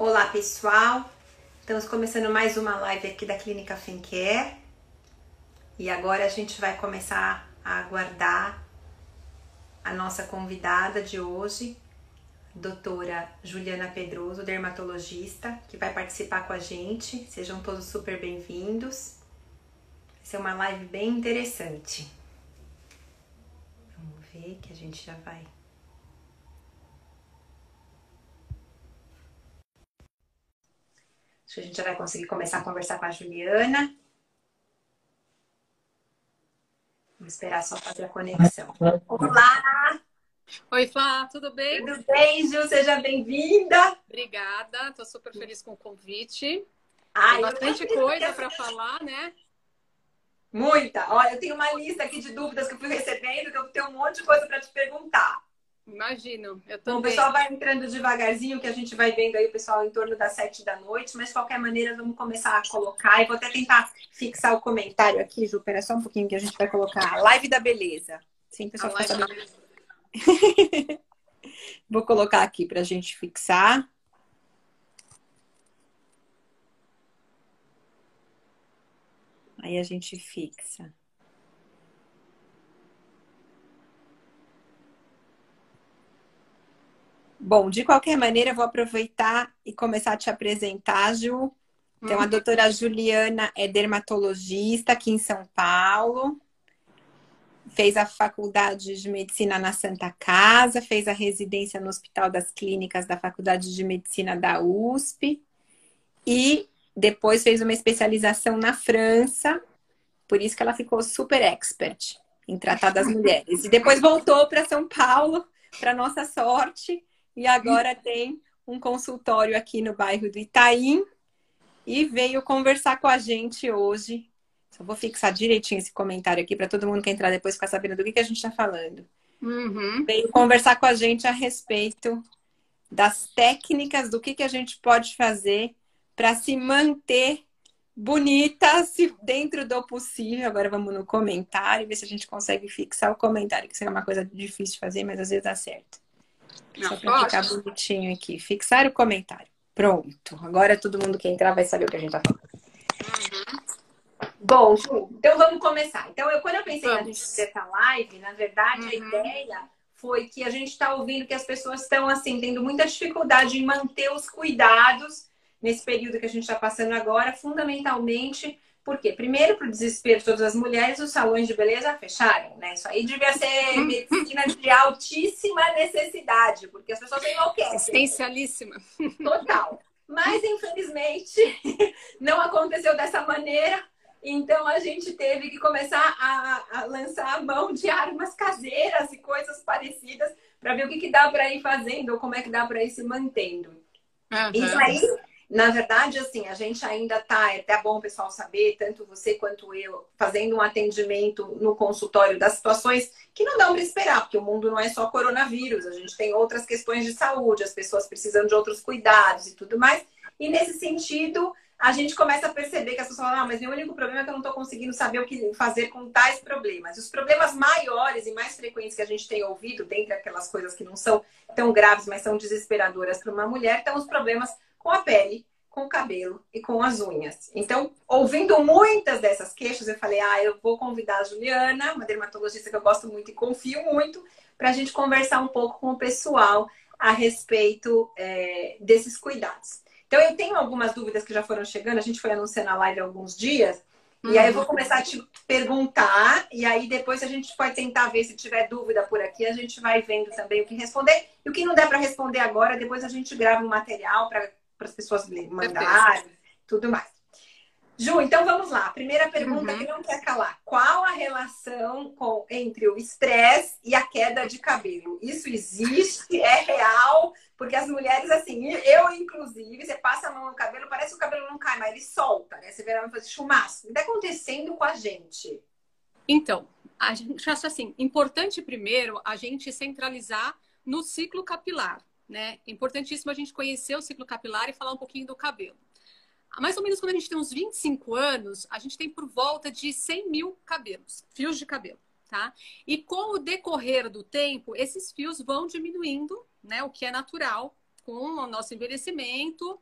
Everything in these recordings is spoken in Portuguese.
Olá pessoal, estamos começando mais uma live aqui da Clínica Femcare e agora a gente vai começar a aguardar a nossa convidada de hoje, doutora Juliana Pedroso, dermatologista, que vai participar com a gente. Sejam todos super bem-vindos. Vai ser uma live bem interessante. Vamos ver que a gente já vai. Acho que a gente já vai conseguir começar a conversar com a Juliana. Vamos esperar só fazer a conexão. Olá! Oi, Flá, tudo bem? Tudo bem, Ju? Seja bem-vinda! Obrigada, estou super feliz com o convite. Ai, Tem bastante coisa para falar, né? Muita! Olha, eu tenho uma lista aqui de dúvidas que eu fui recebendo, que eu tenho um monte de coisa para te perguntar. Imagino, eu Bom, o também. pessoal vai entrando devagarzinho, que a gente vai vendo aí o pessoal em torno das 7 da noite, mas de qualquer maneira vamos começar a colocar. E vou até tentar fixar o comentário aqui, Ju, pera só um pouquinho que a gente vai colocar a live da beleza. Sim, pessoal, fica sabendo. Vou colocar aqui para a gente fixar. Aí a gente fixa. Bom, de qualquer maneira, eu vou aproveitar e começar a te apresentar, Ju. Então, a doutora Juliana é dermatologista aqui em São Paulo. Fez a faculdade de medicina na Santa Casa, fez a residência no Hospital das Clínicas da Faculdade de Medicina da USP e depois fez uma especialização na França, por isso que ela ficou super expert em tratar das mulheres. E depois voltou para São Paulo, para nossa sorte, e agora tem um consultório aqui no bairro do Itaim e veio conversar com a gente hoje. Só vou fixar direitinho esse comentário aqui para todo mundo que entrar depois ficar sabendo do que a gente está falando. Veio conversar com a gente a respeito das técnicas, do que a gente pode fazer para se manter bonita dentro do possível. Agora vamos no comentário, ver se a gente consegue fixar o comentário, que seria uma coisa difícil de fazer, mas às vezes dá certo. Só para ficar bonitinho aqui. Fixar o comentário. Pronto. Agora todo mundo que entrar vai saber o que a gente tá falando. Bom, Ju, então vamos começar. Então, quando eu pensei na gente fazer essa live, na verdade, a ideia foi que a gente está ouvindo que as pessoas estão, assim, tendo muita dificuldade em manter os cuidados nesse período que a gente está passando agora, fundamentalmente, por quê? Primeiro, para o desespero de todas as mulheres, os salões de beleza fecharam, né? Isso aí devia ser medicina de altíssima necessidade, porque as pessoas enlouquecem. Existencialíssima. Total. Mas, infelizmente, não aconteceu dessa maneira. Então, a gente teve que começar a lançar a mão de armas caseiras e coisas parecidas para ver o que dá para ir fazendo ou como é que dá para ir se mantendo. Isso aí, na verdade, assim, a gente ainda tá, é até bom o pessoal saber, tanto você quanto eu, fazendo um atendimento no consultório das situações que não dão para esperar, porque o mundo não é só coronavírus, a gente tem outras questões de saúde, as pessoas precisam de outros cuidados e tudo mais. E nesse sentido, a gente começa a perceber que as pessoas falam, mas meu único problema é que eu não estou conseguindo saber o que fazer com tais problemas. Os problemas maiores e mais frequentes que a gente tem ouvido, dentre aquelas coisas que não são tão graves, mas são desesperadoras para uma mulher, estão os problemas com a pele, com o cabelo e com as unhas. Então, ouvindo muitas dessas queixas, eu falei, eu vou convidar a Juliana, uma dermatologista que eu gosto muito e confio muito, para a gente conversar um pouco com o pessoal a respeito desses cuidados. Então, eu tenho algumas dúvidas que já foram chegando, a gente foi anunciando a live há alguns dias, e aí eu vou começar a te perguntar, e aí depois a gente pode tentar ver se tiver dúvida por aqui, a gente vai vendo também o que responder, e o que não der para responder agora, depois a gente grava um material para as pessoas mandarem, tudo mais. Ju, então vamos lá. Primeira pergunta que não quer calar. Qual a relação entre o estresse e a queda de cabelo? Isso existe? É real? Porque as mulheres, assim, eu inclusive, você passa a mão no cabelo, parece que o cabelo não cai, mas ele solta, né? Você vê ela fazer chumaço. O que está acontecendo com a gente? Então, a gente acha assim, importante primeiro a gente centralizar no ciclo capilar, né? Importantíssimo a gente conhecer o ciclo capilar e falar um pouquinho do cabelo. Mais ou menos quando a gente tem uns 25 anos, a gente tem por volta de 100 mil cabelos, fios de cabelo, tá? E com o decorrer do tempo, esses fios vão diminuindo, né? O que é natural, com o nosso envelhecimento.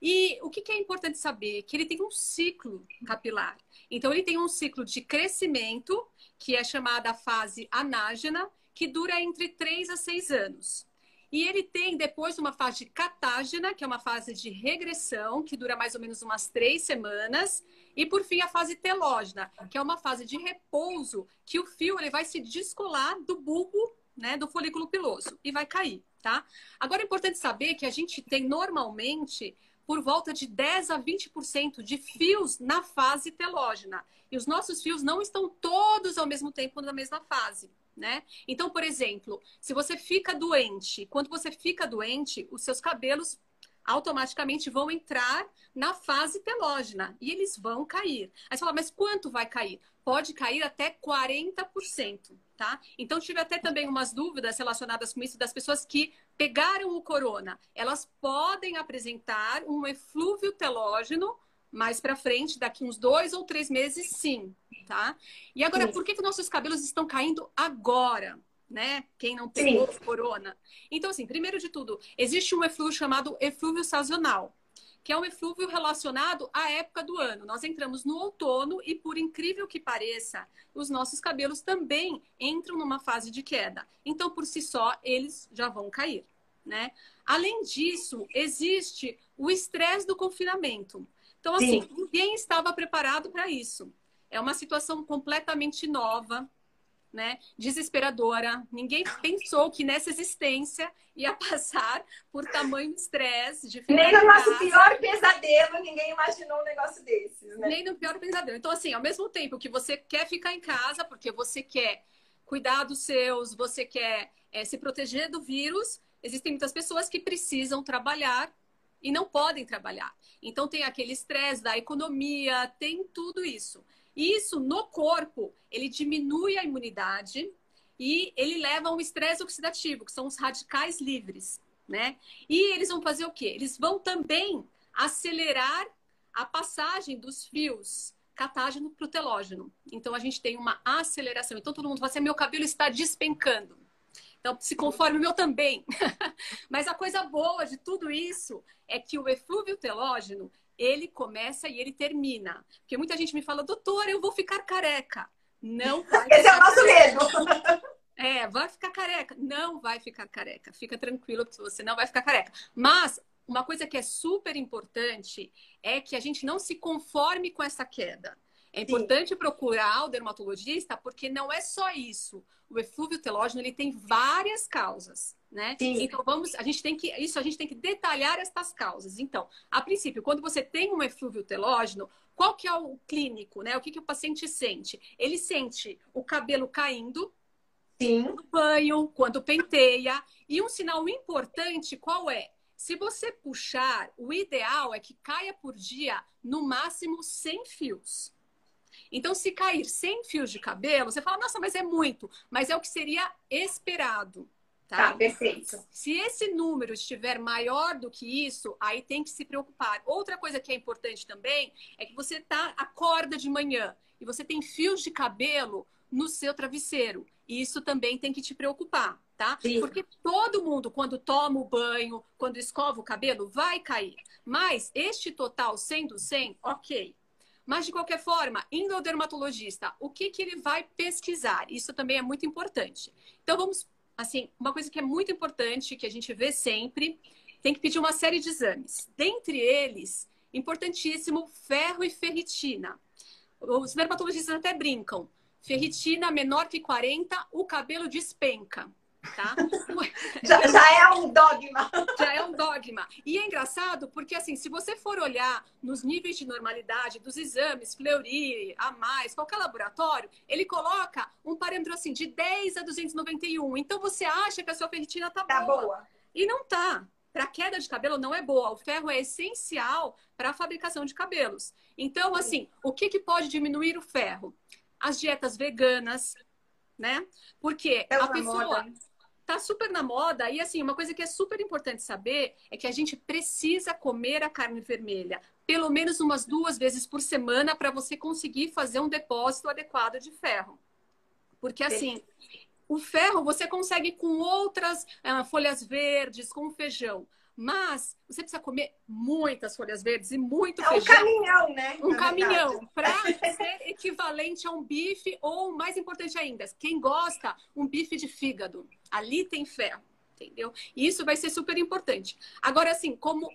E o que é importante saber? Que ele tem um ciclo capilar. Então, ele tem um ciclo de crescimento, que é chamada fase anágena, que dura entre 3 a 6 anos. E ele tem depois uma fase catágena, que é uma fase de regressão, que dura mais ou menos umas 3 semanas. E, por fim, a fase telógena, que é uma fase de repouso, que o fio ele vai se descolar do bulbo, né, do folículo piloso, e vai cair, tá? Agora, é importante saber que a gente tem, normalmente, por volta de 10 a 20% de fios na fase telógena. E os nossos fios não estão todos ao mesmo tempo na mesma fase, né? Então, por exemplo, se você fica doente, quando você fica doente, os seus cabelos automaticamente vão entrar na fase telógena e eles vão cair. Aí você fala, mas quanto vai cair? Pode cair até 40%, tá? Então, tive até também umas dúvidas relacionadas com isso das pessoas que pegaram o corona. Elas podem apresentar um eflúvio telógeno mais para frente, daqui uns 2 ou 3 meses, sim, tá? E agora, Sim. por que nossos cabelos estão caindo agora? Né? Quem não pegou Sim. corona. Então, assim, primeiro de tudo, existe um eflúvio chamado eflúvio sazonal, que é um eflúvio relacionado à época do ano. Nós entramos no outono e, por incrível que pareça, os nossos cabelos também entram numa fase de queda. Então, por si só, eles já vão cair, né? Além disso, existe o estresse do confinamento. Então, assim, Sim. ninguém estava preparado para isso. É uma situação completamente nova, né? Desesperadora. Ninguém pensou que nessa existência ia passar por tamanho estresse de Nem ficar no em nosso casa. pior pesadelo, ninguém imaginou um negócio desses, né? Nem no pior pesadelo. Então, assim, ao mesmo tempo que você quer ficar em casa, porque você quer cuidar dos seus, você quer se proteger do vírus, existem muitas pessoas que precisam trabalhar e não podem trabalhar. Então, tem aquele estresse da economia, tem tudo isso. E isso, no corpo, ele diminui a imunidade e ele leva a um estresse oxidativo, que são os radicais livres, né? E eles vão fazer o quê? Eles vão também acelerar a passagem dos fios catágeno para o telógeno. Então, a gente tem uma aceleração. Então, todo mundo fala assim, meu cabelo está despencando. Então, se conforme o meu também. Mas a coisa boa de tudo isso é que o eflúvio telógeno, ele começa e ele termina. Porque muita gente me fala, doutora, eu vou ficar careca. Não vai Esse é o ficar nosso careca. medo. Vai ficar careca. Não vai ficar careca. Fica tranquilo que você não vai ficar careca. Mas uma coisa que é super importante é que a gente não se conforme com essa queda. É Sim. importante procurar o dermatologista porque não é só isso. O eflúvio telógeno ele tem várias causas, né? Sim. Então a gente tem que detalhar estas causas. Então, a princípio, quando você tem um eflúvio telógeno, qual que é o clínico, né? O que o paciente sente? Ele sente o cabelo caindo, Sim. no banho, quando penteia. E um sinal importante, qual é? Se você puxar, o ideal é que caia por dia, no máximo, 100 fios. Então, se cair 100 fios de cabelo, você fala, nossa, mas é muito. Mas é o que seria esperado, Tá, tá? perfeito. Se esse número estiver maior do que isso, aí tem que se preocupar. Outra coisa que é importante também é que você acorda de manhã e você tem fios de cabelo no seu travesseiro. E isso também tem que te preocupar, tá? Sim. Porque todo mundo, quando toma o banho, quando escova o cabelo, vai cair. Mas este total sendo 100, ok. Mas, de qualquer forma, indo ao dermatologista, o que ele vai pesquisar? Isso também é muito importante. Então, vamos, assim, uma coisa que é muito importante, que a gente vê sempre, tem que pedir uma série de exames. Dentre eles, importantíssimo, ferro e ferritina. Os dermatologistas até brincam. Ferritina menor que 40, o cabelo despenca, tá? Já é um dogma. Já é um dogma. E é engraçado porque, assim, se você for olhar nos níveis de normalidade dos exames, Fleury, a mais, qualquer laboratório, ele coloca um parâmetro, assim, de 10 a 291. Então, você acha que a sua ferritina tá Tá boa. boa. E não tá. Para queda de cabelo não é boa. O ferro é essencial para a fabricação de cabelos. Então, assim, o que pode diminuir o ferro? As dietas veganas, né? Porque Tá a na pessoa moda. tá super na moda. E assim, uma coisa que é super importante saber é que a gente precisa comer a carne vermelha pelo menos umas 2 vezes por semana para você conseguir fazer um depósito adequado de ferro. Porque assim, o ferro você consegue com outras folhas verdes, com feijão. Mas você precisa comer muitas folhas verdes e muito É um feijão. caminhão, né? Um caminhão para ser equivalente a um bife ou, mais importante ainda, quem gosta, um bife de fígado. Ali tem ferro, entendeu? E isso vai ser super importante. Agora, assim, como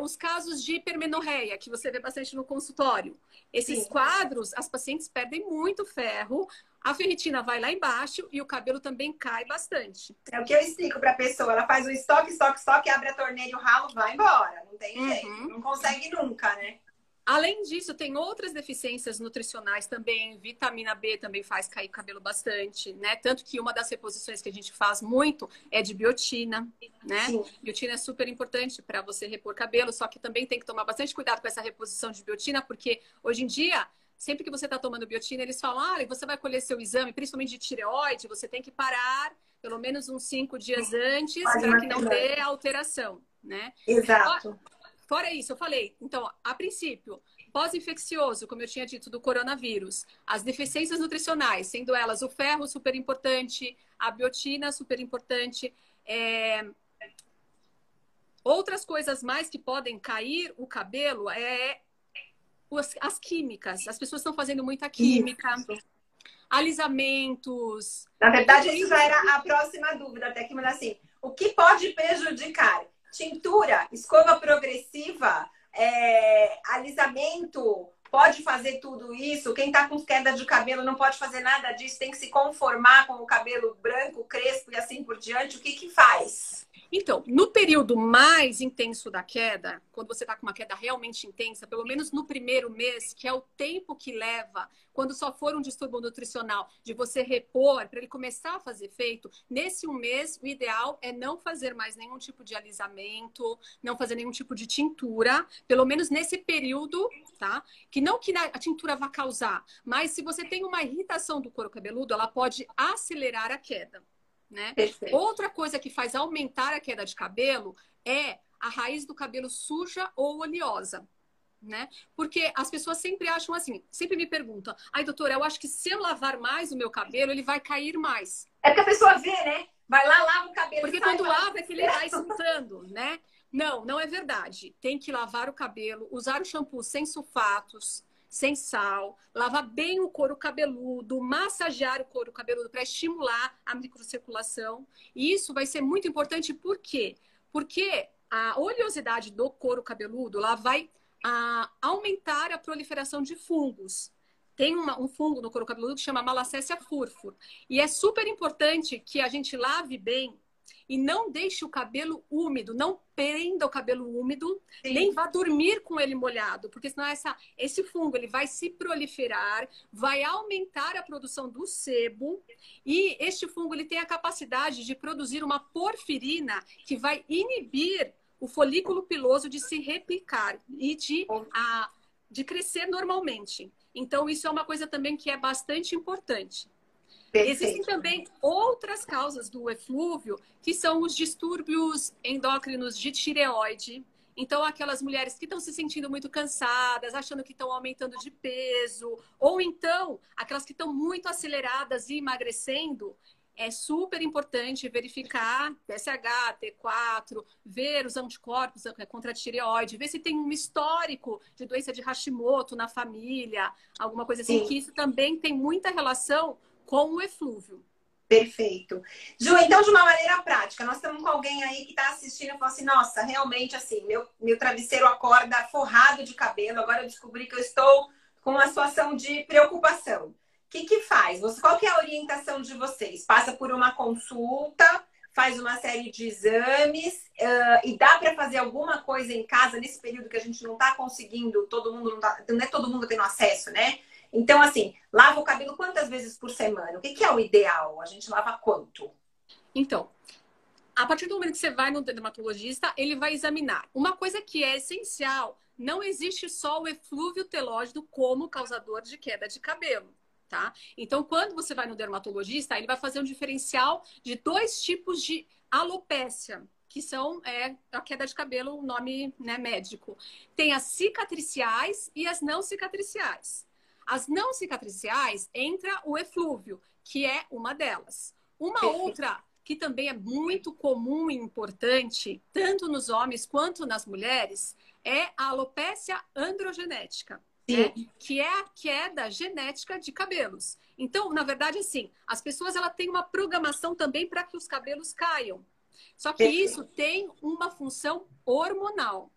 os casos de hipermenorreia, que você vê bastante no consultório. Esses quadros, as pacientes perdem muito ferro, a ferritina vai lá embaixo e o cabelo também cai bastante. É o que eu explico para a pessoa. Ela faz o estoque, abre a torneira, o ralo, vai embora. Não tem jeito. Não consegue nunca, né? Além disso, tem outras deficiências nutricionais também. Vitamina B também faz cair cabelo bastante, né? Tanto que uma das reposições que a gente faz muito é de biotina, né? Sim. Biotina é super importante para você repor cabelo, só que também tem que tomar bastante cuidado com essa reposição de biotina, porque hoje em dia, sempre que você está tomando biotina, eles falam, você vai colher seu exame, principalmente de tireoide, você tem que parar pelo menos uns 5 dias antes para que não dê alteração, né? Exato. Fora isso, eu falei, então, a princípio, pós-infeccioso, como eu tinha dito, do coronavírus, as deficiências nutricionais, sendo elas o ferro super importante, a biotina super importante, outras coisas mais que podem cair o cabelo as químicas. As pessoas estão fazendo muita química, alisamentos. Na verdade, isso já era a próxima dúvida, até que manda assim, o que pode prejudicar? Tintura, escova progressiva, alisamento, pode fazer tudo isso? Quem tá com queda de cabelo não pode fazer nada disso, tem que se conformar com o cabelo branco, crespo e assim por diante. O que que faz? Então, no período mais intenso da queda, quando você está com uma queda realmente intensa, pelo menos no primeiro mês, que é o tempo que leva, quando só for um distúrbio nutricional, de você repor, para ele começar a fazer efeito, nesse um mês, o ideal é não fazer mais nenhum tipo de alisamento, não fazer nenhum tipo de tintura, pelo menos nesse período, tá? Que não que a tintura vá causar, mas se você tem uma irritação do couro cabeludo, ela pode acelerar a queda. Né? Outra coisa que faz aumentar a queda de cabelo é a raiz do cabelo suja ou oleosa, né? Porque as pessoas sempre acham assim, sempre me perguntam, doutora, eu acho que se eu lavar mais o meu cabelo, ele vai cair mais. É porque a pessoa vê, né? Vai lá, lava o cabelo. Porque quando lava é que ele vai soltando, né? Não, não é verdade. Tem que lavar o cabelo, usar o shampoo sem sulfatos, sem sal, lavar bem o couro cabeludo, massagear o couro cabeludo para estimular a microcirculação. E isso vai ser muito importante, por quê? Porque a oleosidade do couro cabeludo lá vai aumentar a proliferação de fungos. Tem um fungo no couro cabeludo que chama Malacésia furfur. E é super importante que a gente lave bem e não deixe o cabelo úmido, não prenda o cabelo úmido, nem vá dormir com ele molhado, porque senão esse fungo ele vai se proliferar, vai aumentar a produção do sebo, e este fungo ele tem a capacidade de produzir uma porfirina que vai inibir o folículo piloso de se replicar e de crescer normalmente. Então, isso é uma coisa também que é bastante importante. Perfeito. Existem também outras causas do eflúvio, que são os distúrbios endócrinos de tireoide. Então, aquelas mulheres que estão se sentindo muito cansadas, achando que estão aumentando de peso, ou então, aquelas que estão muito aceleradas e emagrecendo, é super importante verificar TSH, T4, ver os anticorpos contra a tireoide, ver se tem um histórico de doença de Hashimoto na família, alguma coisa assim, que isso também tem muita relação com o eflúvio. Perfeito. Ju, então, de uma maneira prática, nós estamos com alguém aí que está assistindo e falou assim, nossa, realmente, assim, meu travesseiro acorda forrado de cabelo, agora eu descobri que eu estou com uma situação de preocupação. O que faz? Qual que é a orientação de vocês? Passa por uma consulta, faz uma série de exames e dá para fazer alguma coisa em casa nesse período que a gente não está conseguindo, não é todo mundo tendo acesso, né? Então, assim, lava o cabelo quantas vezes por semana? O que é o ideal? A gente lava quanto? Então, a partir do momento que você vai no dermatologista, ele vai examinar. Uma coisa que é essencial, não existe só o eflúvio telógeno como causador de queda de cabelo, tá? Então, quando você vai no dermatologista, ele vai fazer um diferencial de 2 tipos de alopécia, que são a queda de cabelo, o nome, né, médico. Tem as cicatriciais e as não cicatriciais. As não cicatriciais entra o eflúvio, que é uma delas. Uma outra que também é muito comum e importante, tanto nos homens quanto nas mulheres, é a alopécia androgenética, né? Que é a queda genética de cabelos. Então, na verdade, assim, as pessoas ela têm uma programação também para que os cabelos caiam. Só que isso tem uma função hormonal,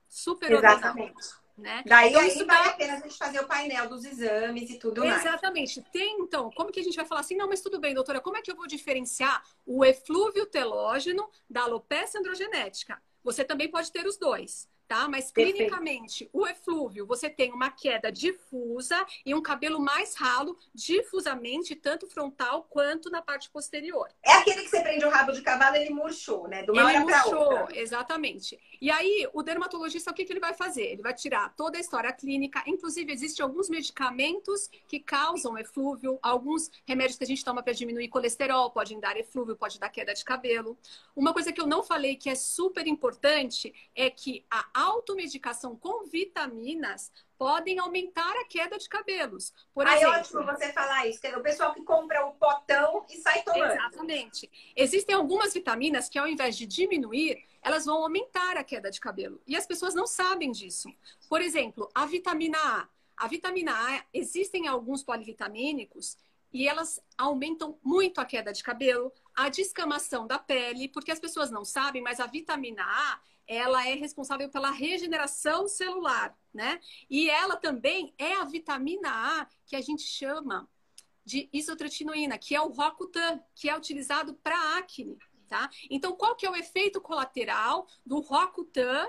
super hormonal. Exatamente. Né? Daí então, aí isso vale a pena a gente fazer o painel dos exames e tudo mais. Exatamente. Tem, então, como que a gente vai falar assim? Não, mas tudo bem, doutora, como é que eu vou diferenciar o eflúvio telógeno da alopecia androgenética? Você também pode ter os dois, tá? Mas clinicamente, o eflúvio, você tem uma queda difusa e um cabelo mais ralo, difusamente, tanto frontal quanto na parte posterior. É aquele que você prende o rabo de cavalo, ele murchou, né? De uma hora para outra. Exatamente. E aí, o dermatologista, o que ele vai fazer? Ele vai tirar toda a história clínica. Inclusive, existem alguns medicamentos que causam eflúvio, alguns remédios que a gente toma para diminuir colesterol, podem dar eflúvio, pode dar queda de cabelo. Uma coisa que eu não falei que é super importante é que a automedicação com vitaminas podem aumentar a queda de cabelos. Por exemplo, é ótimo você falar isso, que é o pessoal que compra o potão e sai tomando. Exatamente. Existem algumas vitaminas que, ao invés de diminuir, elas vão aumentar a queda de cabelo. E as pessoas não sabem disso. Por exemplo, a vitamina A. A vitamina A, existem alguns polivitamínicos e elas aumentam muito a queda de cabelo, a descamação da pele, porque as pessoas não sabem, mas a vitamina A, ela é responsável pela regeneração celular, né? E ela também é a vitamina A que a gente chama de isotretinoína, que é o Roacutan, que é utilizado para acne, tá? Então, qual que é o efeito colateral do Roacutan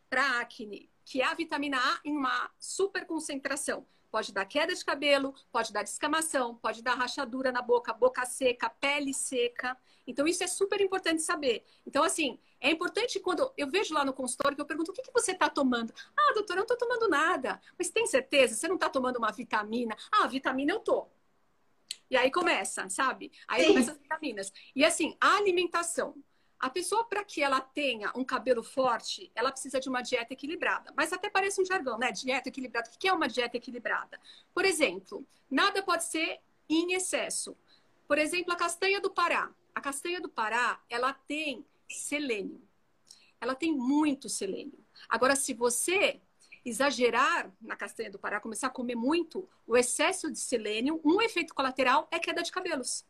para acne? Que é a vitamina A em uma super concentração. Pode dar queda de cabelo, pode dar descamação, pode dar rachadura na boca, boca seca, pele seca. Então, isso é super importante saber. Então, assim, é importante quando eu vejo lá no consultório que eu pergunto o que você está tomando? Ah, doutora, eu não estou tomando nada. Mas tem certeza? Você não está tomando uma vitamina? Ah, vitamina eu tô. E aí começa, sabe? Aí começam as vitaminas. E assim, a alimentação. A pessoa, para que ela tenha um cabelo forte, ela precisa de uma dieta equilibrada. Mas até parece um jargão, né? Dieta equilibrada. O que é uma dieta equilibrada? Por exemplo, nada pode ser em excesso. Por exemplo, a castanha do Pará. A castanha do Pará, ela tem selênio. Ela tem muito selênio. Agora, se você exagerar na castanha do Pará, começar a comer muito, o excesso de selênio, um efeito colateral é queda de cabelos.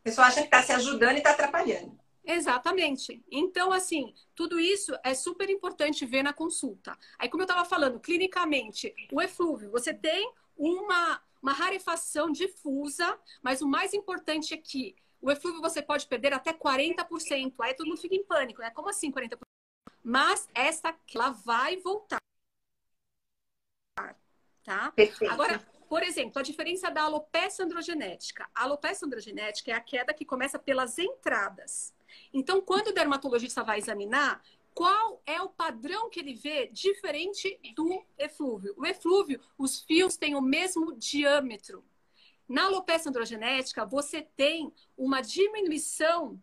A pessoa acha que está se ajudando e está atrapalhando. Exatamente. Então, assim, tudo isso é super importante ver na consulta. Aí, como eu estava falando, clinicamente, o eflúvio, você tem uma rarefação difusa, mas o mais importante é que o eflúvio você pode perder até 40%. Aí todo mundo fica em pânico, né? Como assim 40%? Mas ela vai voltar. Tá? Perfeito. Agora, por exemplo, a diferença da alopecia androgenética. A alopecia androgenética é a queda que começa pelas entradas. Então, quando o dermatologista vai examinar, qual é o padrão que ele vê diferente do eflúvio? O eflúvio, os fios têm o mesmo diâmetro. Na alopecia androgenética, você tem uma diminuição,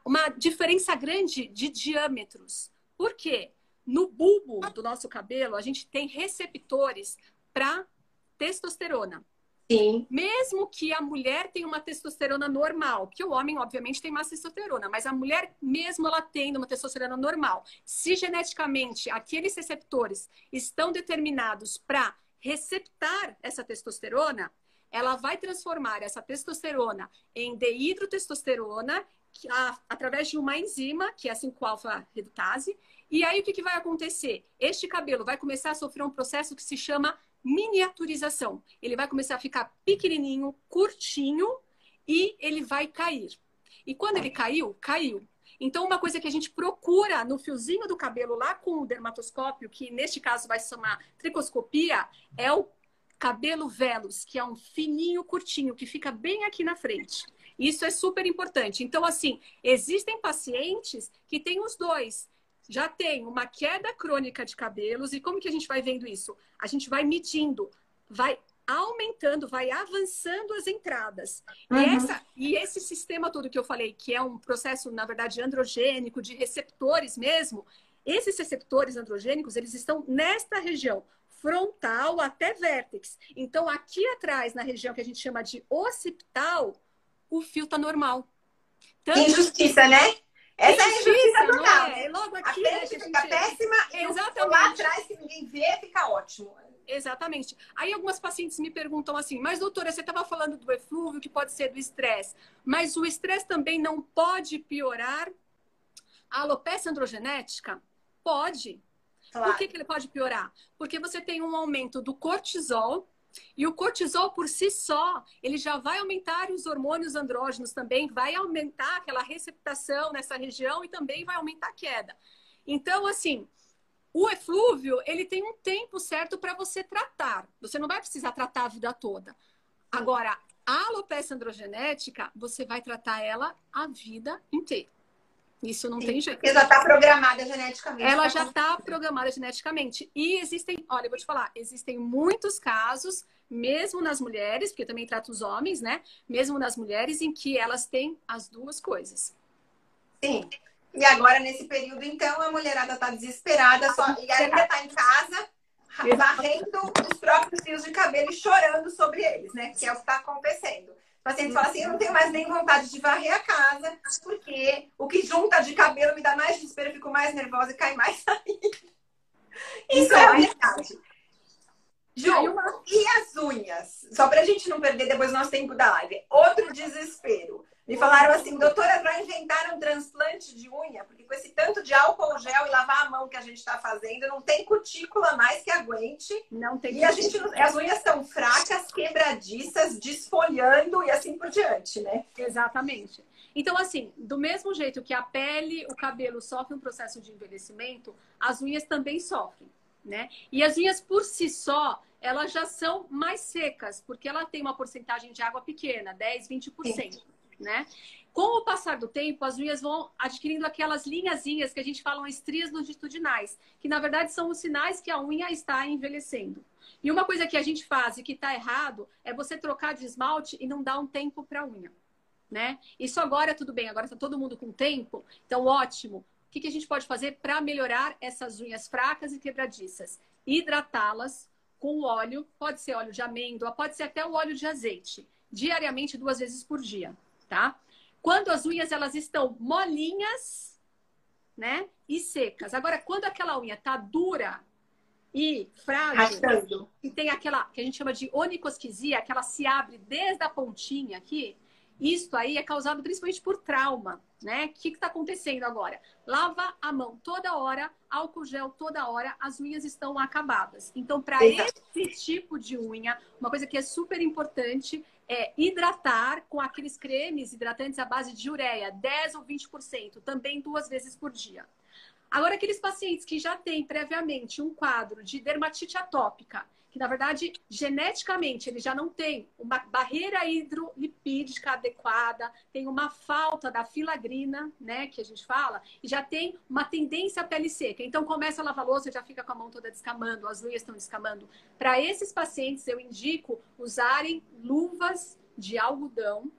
uma diferença grande de diâmetros. Por quê? No bulbo do nosso cabelo, a gente tem receptores para testosterona. Sim. Mesmo que a mulher tenha uma testosterona normal, que o homem, obviamente, tem mais testosterona, mas a mulher, mesmo ela tendo uma testosterona normal, se geneticamente aqueles receptores estão determinados para receptar essa testosterona, ela vai transformar essa testosterona em dehidrotestosterona através de uma enzima, que é a 5-alfa-redutase. E aí, o que vai acontecer? Este cabelo vai começar a sofrer um processo que se chama miniaturização. Ele vai começar a ficar pequenininho, curtinho, e ele vai cair. E quando ele caiu, caiu. Então, uma coisa que a gente procura no fiozinho do cabelo lá com o dermatoscópio, que neste caso vai se chamar tricoscopia, é o cabelo velos, que é um fininho, curtinho, que fica bem aqui na frente. Isso é super importante. Então, assim, existem pacientes que têm os dois. Já tem uma queda crônica de cabelos. E como que a gente vai vendo isso? A gente vai medindo, vai aumentando, vai avançando as entradas. E esse sistema todo que eu falei, que é um processo, na verdade, androgênico, de receptores mesmo, esses receptores androgênicos, eles estão nesta região, frontal até vértex. Então, aqui atrás, na região que a gente chama de occipital, o fio tá normal. Injustiça, né? Essa é a injustiça total, né? Logo aqui, a frente fica péssima e o lá atrás, que ninguém vê, fica ótimo. Exatamente. Aí algumas pacientes me perguntam assim, mas doutora, você estava falando do eflúvio, que pode ser do estresse, mas o estresse também não pode piorar a alopecia androgenética? Pode. Claro. Por que ele pode piorar? Porque você tem um aumento do cortisol, e o cortisol por si só, ele já vai aumentar os hormônios andrógenos também, vai aumentar aquela receptação nessa região e também vai aumentar a queda. Então, assim, o eflúvio, ele tem um tempo certo para você tratar. Você não vai precisar tratar a vida toda. Agora, a alopecia androgenética, você vai tratar ela a vida inteira. Isso não tem jeito. Porque já está programada geneticamente. Ela já está programada geneticamente. E existem, olha, eu vou te falar, existem muitos casos, mesmo nas mulheres, porque eu também trato os homens, né? Mesmo nas mulheres, em que elas têm as duas coisas. Sim. E agora, nesse período, então, a mulherada está desesperada e ainda está em casa, varrendo os próprios fios de cabelo e chorando sobre eles, né? Que é o que está acontecendo. O paciente fala assim, eu não tenho mais nem vontade de varrer a casa, porque o que junta de cabelo me dá mais desespero, eu fico mais nervosa e cai mais aí. Isso é a verdade. Ju, e as unhas? Só pra gente não perder depois o nosso tempo da live. Outro desespero. Me falaram assim, doutora, para inventar um transplante de unha, porque com esse tanto de álcool gel e lavar a mão que a gente está fazendo, não tem cutícula mais que aguente. Não tem. E as unhas são fracas, quebradiças, desfolhando e assim por diante, né? Exatamente. Então, assim, do mesmo jeito que a pele, o cabelo sofrem um processo de envelhecimento, as unhas também sofrem, né? E as unhas por si só, elas já são mais secas, porque ela tem uma porcentagem de água pequena, 10, 20%. Né? Com o passar do tempo, as unhas vão adquirindo aquelas linhazinhas que a gente fala estrias longitudinais, que na verdade são os sinais que a unha está envelhecendo. E uma coisa que a gente faz e que está errado é você trocar de esmalte e não dar um tempo para a unha, né? Isso agora tudo bem, agora está todo mundo com tempo, então ótimo. O que a gente pode fazer para melhorar essas unhas fracas e quebradiças? Hidratá-las com óleo, pode ser óleo de amêndoa, pode ser até o óleo de azeite, diariamente 2 vezes por dia. Tá? Quando as unhas elas estão molinhas, né, e secas. Agora, quando aquela unha tá dura e frágil, e tem aquela que a gente chama de onicosquisia, que ela se abre desde a pontinha aqui, isso aí é causado principalmente por trauma, né? O que está acontecendo agora? Lava a mão toda hora, álcool gel toda hora, as unhas estão acabadas. Então, para esse tipo de unha, uma coisa que é super importante é hidratar com aqueles cremes hidratantes à base de ureia, 10 ou 20%, também 2 vezes por dia. Agora, aqueles pacientes que já têm previamente um quadro de dermatite atópica, que na verdade, geneticamente, ele já não tem uma barreira hidrolipídica adequada, tem uma falta da filagrina, né, que a gente fala, e já tem uma tendência à pele seca. Então, começa a lavar a louça, já fica com a mão toda descamando, as unhas estão descamando. Para esses pacientes, eu indico usarem luvas de algodão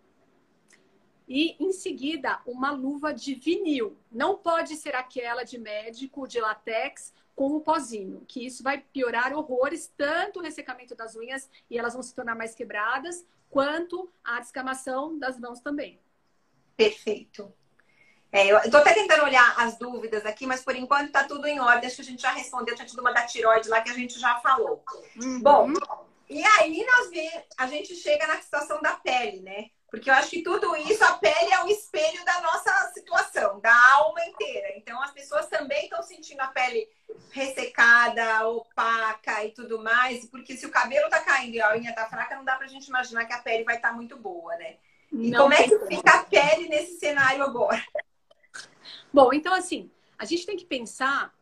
e, em seguida, uma luva de vinil. Não pode ser aquela de médico, de látex, com o pozinho, que isso vai piorar horrores, tanto o ressecamento das unhas e elas vão se tornar mais quebradas, quanto a descamação das mãos também. Perfeito. Eu tô até tentando olhar as dúvidas aqui, mas por enquanto tá tudo em ordem. Acho que a gente já respondeu, tinha tido uma da tireoide lá que a gente já falou. Bom, e aí a gente chega na situação da pele, né? Porque eu acho que tudo isso, a pele é o espelho da nossa situação, da alma inteira. Então, as pessoas também estão sentindo a pele ressecada, opaca e tudo mais. Porque se o cabelo tá caindo e a unha tá fraca, não dá pra gente imaginar que a pele vai estar muito boa, né? E como é que fica a pele nesse cenário agora? Bom, então assim, a gente tem que pensar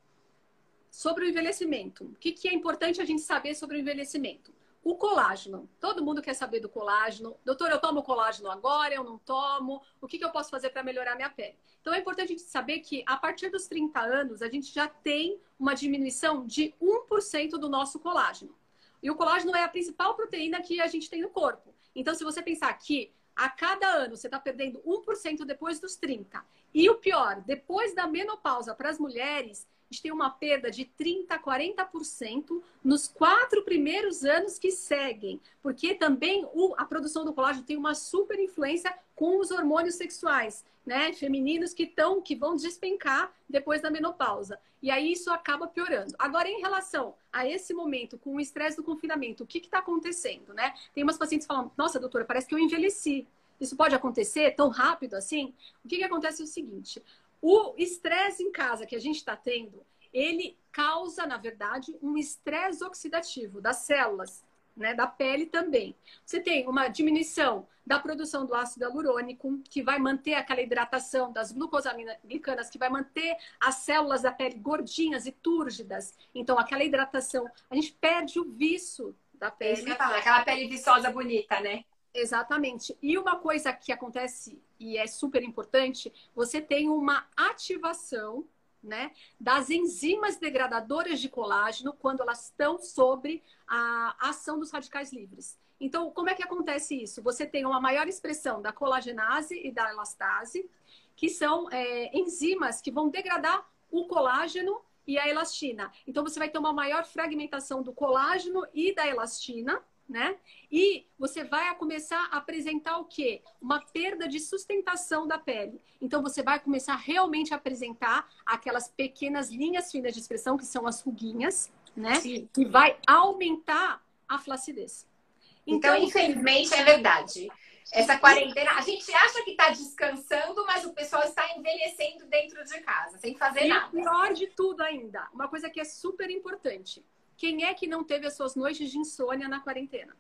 sobre o envelhecimento. O que é importante a gente saber sobre o envelhecimento? O colágeno. Todo mundo quer saber do colágeno. Doutor, eu tomo colágeno agora? Eu não tomo? O que eu posso fazer para melhorar minha pele? Então, é importante a gente saber que, a partir dos 30 anos, a gente já tem uma diminuição de 1% do nosso colágeno. E o colágeno é a principal proteína que a gente tem no corpo. Então, se você pensar que a cada ano você está perdendo 1% depois dos 30, e o pior, depois da menopausa para as mulheres, a gente tem uma perda de 30% a 40% nos 4 primeiros anos que seguem. Porque também a produção do colágeno tem uma super influência com os hormônios sexuais, né, femininos que vão despencar depois da menopausa. E aí isso acaba piorando. Agora, em relação a esse momento, com o estresse do confinamento, o que está acontecendo, né? Tem umas pacientes que falam, nossa, doutora, parece que eu envelheci. Isso pode acontecer tão rápido assim? O que acontece é o seguinte, o estresse em casa que a gente está tendo, ele causa, na verdade, um estresse oxidativo das células, né, da pele também. Você tem uma diminuição da produção do ácido hialurônico, que vai manter aquela hidratação das glucosaminaglicanas, que vai manter as células da pele gordinhas e túrgidas. Então, aquela hidratação, a gente perde o viço da pele. É isso que eu ia falar, aquela pele viçosa bonita, né? Exatamente. E uma coisa que acontece e é super importante, você tem uma ativação, né, das enzimas degradadoras de colágeno quando elas estão sobre a ação dos radicais livres. Então, como é que acontece isso? Você tem uma maior expressão da colagenase e da elastase, que são enzimas que vão degradar o colágeno e a elastina. Então, você vai ter uma maior fragmentação do colágeno e da elastina, né? E você vai começar a apresentar o quê? Uma perda de sustentação da pele. Então, você vai começar realmente a apresentar aquelas pequenas linhas finas de expressão, que são as ruguinhas, né? Sim. E vai aumentar a flacidez. Então, infelizmente, é verdade. Essa quarentena, a gente acha que está descansando, mas o pessoal está envelhecendo dentro de casa, sem fazer nada. E o pior de tudo ainda, uma coisa que é super importante. Quem é que não teve as suas noites de insônia na quarentena?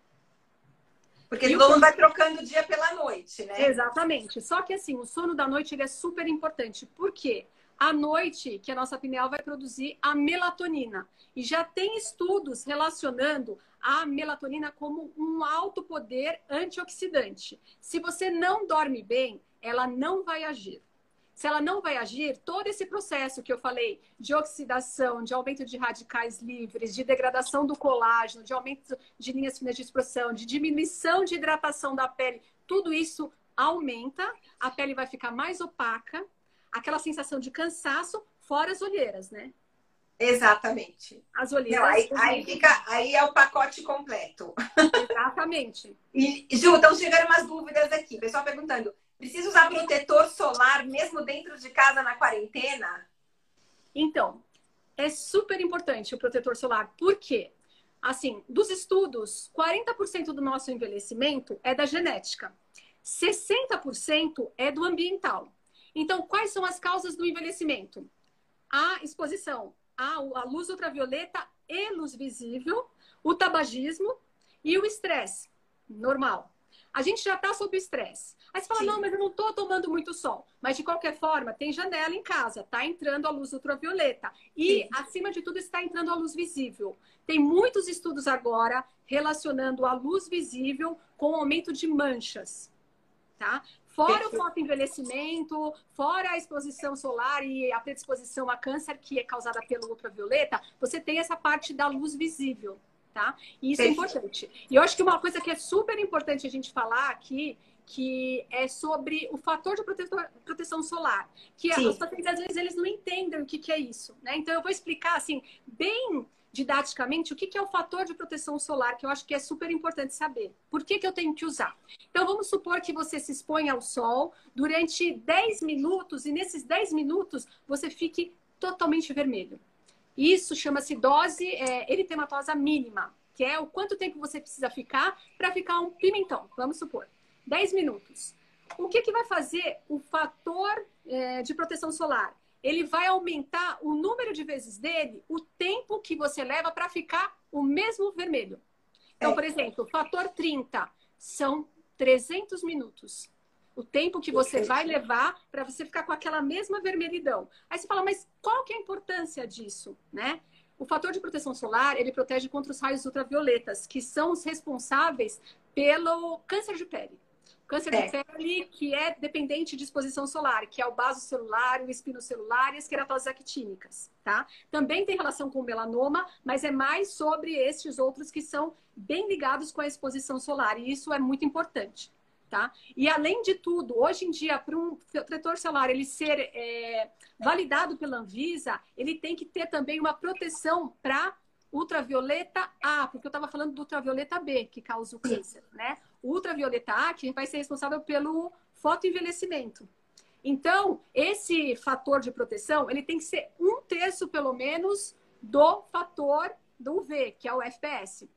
Porque todo mundo vai trocando o dia pela noite, né? Exatamente. Só que assim, o sono da noite ele é super importante. Por quê? À noite que a nossa pineal vai produzir a melatonina. E já tem estudos relacionando a melatonina como um alto poder antioxidante. Se você não dorme bem, ela não vai agir. Se ela não vai agir, todo esse processo que eu falei de oxidação, de aumento de radicais livres, de degradação do colágeno, de aumento de linhas finas de expressão, de diminuição de hidratação da pele, tudo isso aumenta, a pele vai ficar mais opaca, aquela sensação de cansaço, fora as olheiras, né? Exatamente. As olheiras. Não, aí é o pacote completo. Exatamente. E, Ju, estão chegando umas dúvidas aqui. Pessoal perguntando, precisa usar protetor solar mesmo dentro de casa na quarentena? Então, é super importante o protetor solar. Por quê? Assim, dos estudos, 40% do nosso envelhecimento é da genética. 60% é do ambiental. Então, quais são as causas do envelhecimento? A exposição à luz ultravioleta e luz visível, o tabagismo e o estresse normal. A gente já está sob estresse. Aí você fala, Sim. não, mas eu não estou tomando muito sol. Mas, de qualquer forma, tem janela em casa, está entrando a luz ultravioleta. E, acima de tudo, está entrando a luz visível. Tem muitos estudos agora relacionando a luz visível com o aumento de manchas, tá? Fora o fotoenvelhecimento, fora a exposição solar e a predisposição a câncer, que é causada pelo ultravioleta, você tem essa parte da luz visível. Tá? E isso é importante. E eu acho que uma coisa que é super importante a gente falar aqui, que é sobre o fator de proteção solar. Que os pacientes, às vezes, eles não entendem o que é isso, né? Então, eu vou explicar, assim, bem didaticamente, o que é o fator de proteção solar, que eu acho que é super importante saber. Por que eu tenho que usar? Então, vamos supor que você se expõe ao sol durante 10 minutos e nesses 10 minutos você fique totalmente vermelho. Isso chama-se dose eritematosa mínima, que é o quanto tempo você precisa ficar para ficar um pimentão, vamos supor. 10 minutos. O que vai fazer o fator de proteção solar? Ele vai aumentar o número de vezes dele, o tempo que você leva para ficar o mesmo vermelho. Então, por exemplo, o fator 30 são 300 minutos. O tempo que você vai levar para você ficar com aquela mesma vermelhidão. Aí você fala, mas qual que é a importância disso, né? O fator de proteção solar, ele protege contra os raios ultravioletas, que são os responsáveis pelo câncer de pele. Câncer de pele que é dependente de exposição solar, que é o basocelular, o espinocelular e as queratoses actínicas, tá? Também tem relação com o melanoma, mas é mais sobre estes outros que são bem ligados com a exposição solar, e isso é muito importante. Tá? E além de tudo, hoje em dia, para um protetor solar ele ser validado pela Anvisa, ele tem que ter também uma proteção para ultravioleta A, porque eu estava falando do ultravioleta B, que causa o câncer, né? O ultravioleta A, que vai ser responsável pelo fotoenvelhecimento. Então, esse fator de proteção, ele tem que ser 1/3, pelo menos, do fator do UV, que é o FPS,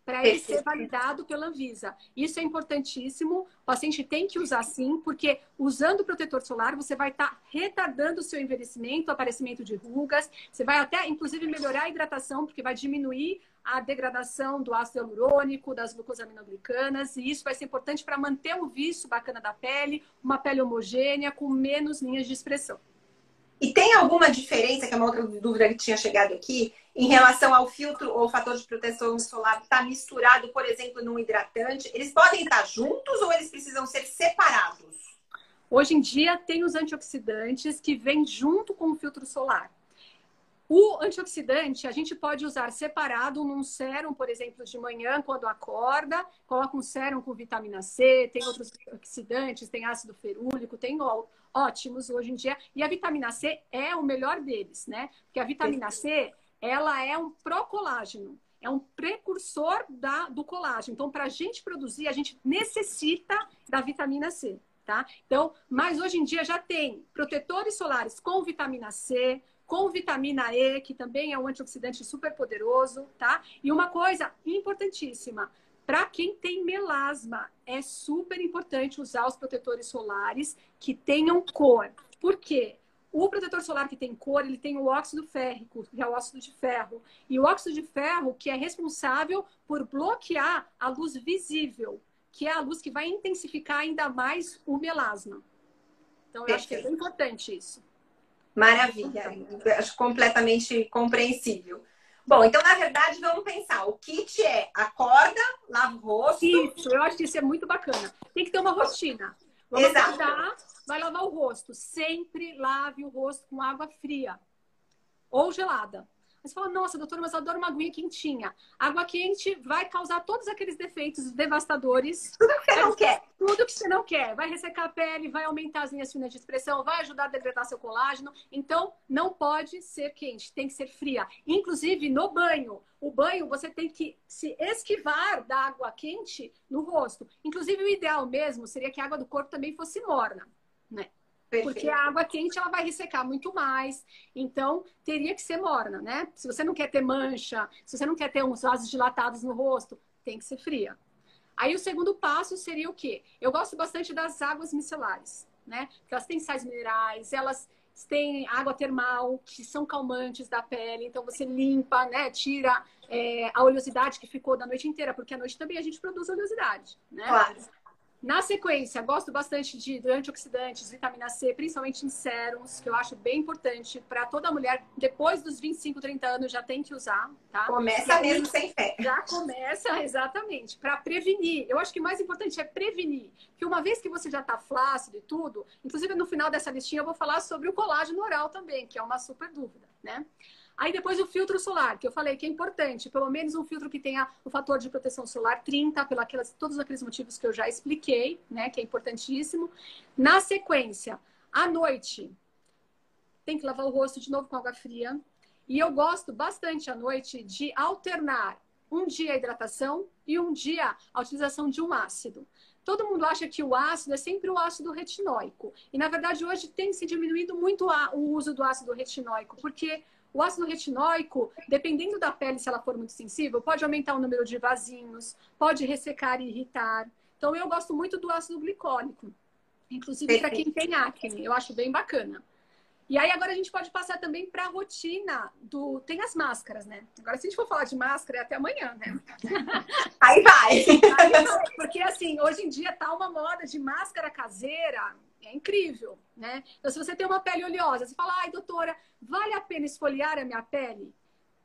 para ele ser validado pela Anvisa. Isso é importantíssimo. O paciente tem que usar sim, porque usando o protetor solar, você vai estar retardando o seu envelhecimento, o aparecimento de rugas. Você vai até, inclusive, melhorar a hidratação, porque vai diminuir a degradação do ácido hialurônico, das glucosaminoglicanas, e isso vai ser importante para manter um viço bacana da pele, uma pele homogênea, com menos linhas de expressão. E tem alguma diferença, que é uma outra dúvida que tinha chegado aqui, em relação ao filtro ou fator de proteção solar que está misturado, por exemplo, num hidratante? Eles podem estar juntos ou eles precisam ser separados? Hoje em dia, tem os antioxidantes que vêm junto com o filtro solar. O antioxidante a gente pode usar separado num sérum, por exemplo, de manhã, quando acorda, coloca um sérum com vitamina C, tem outros antioxidantes, tem ácido ferúlico, tem ótimos hoje em dia. E a vitamina C é o melhor deles, né? Porque a vitamina C, ela é um procolágeno, é um precursor do colágeno. Então, para a gente produzir, a gente necessita da vitamina C, tá? Então, mas hoje em dia já tem protetores solares com vitamina C, com vitamina E, que também é um antioxidante super poderoso, tá? E uma coisa importantíssima, para quem tem melasma, é super importante usar os protetores solares que tenham cor. Por quê? O protetor solar que tem cor, ele tem o óxido férrico, que é o óxido de ferro. E o óxido de ferro, que é responsável por bloquear a luz visível, que é a luz que vai intensificar ainda mais o melasma. Então, eu acho que é bem importante isso. Maravilha, acho completamente compreensível. Bom, então, na verdade, vamos pensar. O kit é acorda, lava o rosto. Isso, eu acho que isso é muito bacana. Tem que ter uma rotina. Vamos acordar, vai lavar o rosto. Sempre lave o rosto com água fria ou gelada. Aí você fala, nossa, doutora, mas eu adoro uma aguinha quentinha. Água quente vai causar todos aqueles defeitos devastadores. Tudo que você não quer. Tudo que você não quer. Vai ressecar a pele, vai aumentar as linhas finas de expressão, vai ajudar a degradar seu colágeno. Então, não pode ser quente, tem que ser fria. Inclusive, no banho. O banho, você tem que se esquivar da água quente no rosto. Inclusive, o ideal mesmo seria que a água do corpo também fosse morna, né? Porque a água quente, ela vai ressecar muito mais. Então, teria que ser morna, né? Se você não quer ter mancha, se você não quer ter uns vasos dilatados no rosto, tem que ser fria. Aí, o segundo passo seria o quê? Eu gosto bastante das águas micelares, né? Porque elas têm sais minerais, elas têm água termal, que são calmantes da pele. Então, você limpa, né? Tira a oleosidade que ficou da noite inteira. Porque à noite também a gente produz oleosidade, né? Claro. Na sequência, gosto bastante de antioxidantes, vitamina C, principalmente em sérums, que eu acho bem importante para toda mulher. Depois dos 25, 30 anos já tem que usar, tá? Começa mesmo sem fé. Já começa, exatamente, para prevenir. Eu acho que o mais importante é prevenir. Porque uma vez que você já está flácido e tudo, inclusive no final dessa listinha eu vou falar sobre o colágeno oral também, que é uma super dúvida, né? Aí depois o filtro solar, que eu falei que é importante, pelo menos um filtro que tenha o fator de proteção solar 30, todos aqueles motivos que eu já expliquei, né, que é importantíssimo. Na sequência, à noite, tem que lavar o rosto de novo com água fria. E eu gosto bastante à noite de alternar um dia a hidratação e um dia a utilização de um ácido. Todo mundo acha que o ácido é sempre o ácido retinóico. E, na verdade, hoje tem se diminuído muito o uso do ácido retinóico, porque o ácido retinóico, dependendo da pele, se ela for muito sensível, pode aumentar o número de vasinhos, pode ressecar e irritar. Então, eu gosto muito do ácido glicólico, inclusive para quem tem acne. Eu acho bem bacana. E aí, agora a gente pode passar também para a rotina do... Tem as máscaras, né? Agora, se a gente for falar de máscara, é até amanhã, né? Aí vai! Porque, assim, hoje em dia tá uma moda de máscara caseira... É incrível, né? Então, se você tem uma pele oleosa, você fala, ai, doutora, vale a pena esfoliar a minha pele?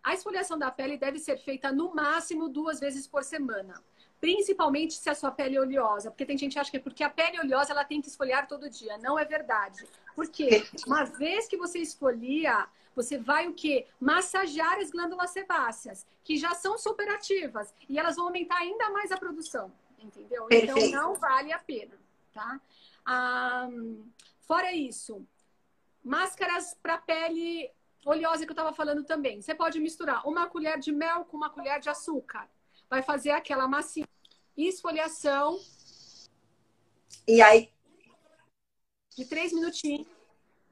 A esfoliação da pele deve ser feita no máximo 2 vezes por semana. Principalmente se a sua pele é oleosa. Porque tem gente que acha que porque a pele é oleosa, ela tem que esfoliar todo dia. Não é verdade. Por quê? Uma vez que você esfolia, você vai o quê? Massagear as glândulas sebáceas, que já são superativas. E elas vão aumentar ainda mais a produção. Entendeu? Perfeito. Então, não vale a pena, tá? Fora isso, máscaras para pele oleosa que eu estava falando também. Você pode misturar uma colher de mel com uma colher de açúcar. Vai fazer aquela massinha. Esfoliação. E aí, de 3 minutinhos.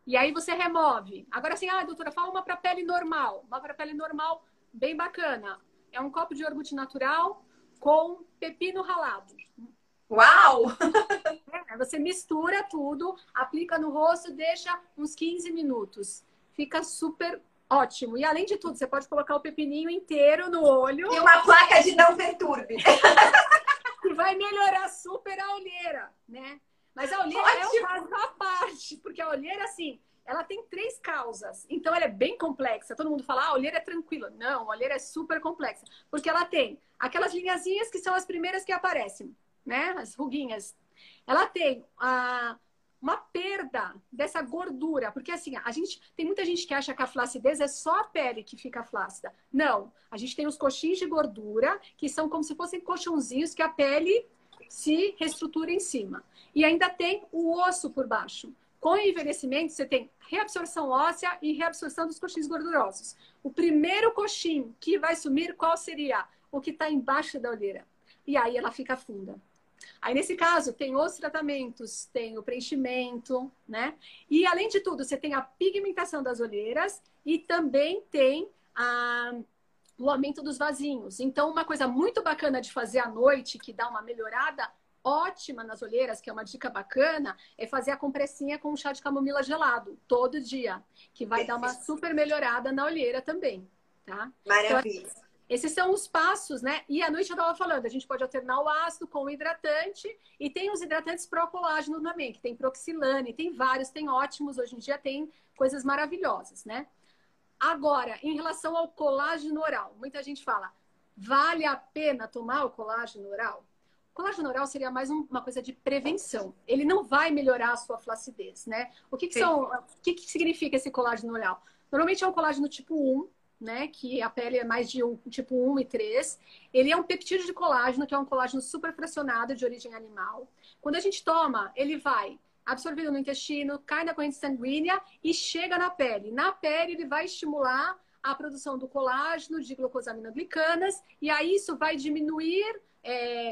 E aí você remove. Agora assim, doutora, fala uma para pele normal. Uma para pele normal bem bacana. É um copo de iogurte natural com pepino ralado. Uau! Você mistura tudo, aplica no rosto, deixa uns 15 minutos. Fica super ótimo. E além de tudo, você pode colocar o pepininho inteiro no olho. E uma placa de não perturbe. Que vai melhorar super a olheira, né? Mas a olheira é um caso à parte, porque a olheira, assim, ela tem 3 causas. Então, ela é bem complexa. Todo mundo fala, a olheira é tranquila. Não, a olheira é super complexa. Porque ela tem aquelas linhazinhas que são as primeiras que aparecem, né? As ruguinhas. Ela tem uma perda dessa gordura. Porque, assim, tem muita gente que acha que a flacidez é só a pele que fica flácida. Não. A gente tem os coxins de gordura, que são como se fossem colchãozinhos que a pele se reestrutura em cima. E ainda tem o osso por baixo. Com o envelhecimento, você tem reabsorção óssea e reabsorção dos coxins gordurosos. O primeiro coxim que vai sumir, qual seria? O que está embaixo da olheira. E aí ela fica funda. Aí, nesse caso, tem os tratamentos, tem o preenchimento, né? E, além de tudo, você tem a pigmentação das olheiras e também tem o aumento dos vasinhos. Então, uma coisa muito bacana de fazer à noite, que dá uma melhorada ótima nas olheiras, que é uma dica bacana, é fazer a compressinha com um chá de camomila gelado, todo dia, que vai dar uma super melhorada na olheira também, tá? Maravilha. Então, esses são os passos, né? E à noite eu estava falando, a gente pode alternar o ácido com o hidratante e tem os hidratantes pró-colágeno também, que tem proxilane, tem vários, tem ótimos, hoje em dia tem coisas maravilhosas, né? Agora, em relação ao colágeno oral, muita gente fala, vale a pena tomar o colágeno oral? O colágeno oral seria mais uma coisa de prevenção. Ele não vai melhorar a sua flacidez, né? O que significa esse colágeno oral? Normalmente é um colágeno tipo 1, né? Que a pele é mais de tipo 1 e 3. Ele é um peptídeo de colágeno, que é um colágeno superfracionado de origem animal. Quando a gente toma, ele vai absorvido no intestino, cai na corrente sanguínea e chega na pele. Na pele, ele vai estimular a produção do colágeno, de glucosaminoglicanas, e aí isso vai diminuir,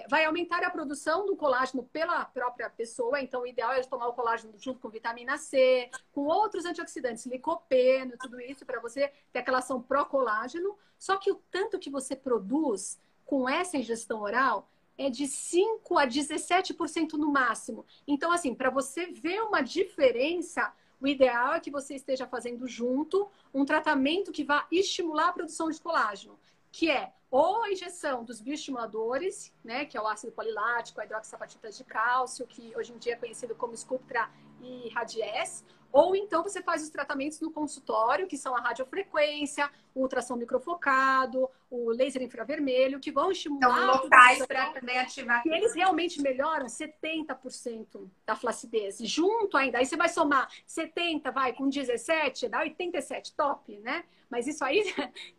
vai aumentar a produção do colágeno pela própria pessoa. Então, o ideal é tomar o colágeno junto com vitamina C, com outros antioxidantes, licopeno, tudo isso, para você ter aquela ação pró-colágeno. Só que o tanto que você produz com essa ingestão oral é de 5 a 17% no máximo. Então, assim, para você ver uma diferença, o ideal é que você esteja fazendo junto um tratamento que vá estimular a produção de colágeno, que é ou a injeção dos bioestimuladores, né, que é o ácido polilático, a hidroxapatita de cálcio, que hoje em dia é conhecido como Sculptra e Radiesse, ou então você faz os tratamentos no consultório, que são a radiofrequência, o ultrassom microfocado, o laser infravermelho, que vão estimular... Então, locais para também ativar. E eles realmente melhoram 70% da flacidez. Junto ainda, aí você vai somar 70, vai, com 17, dá 87, top, né? Mas isso aí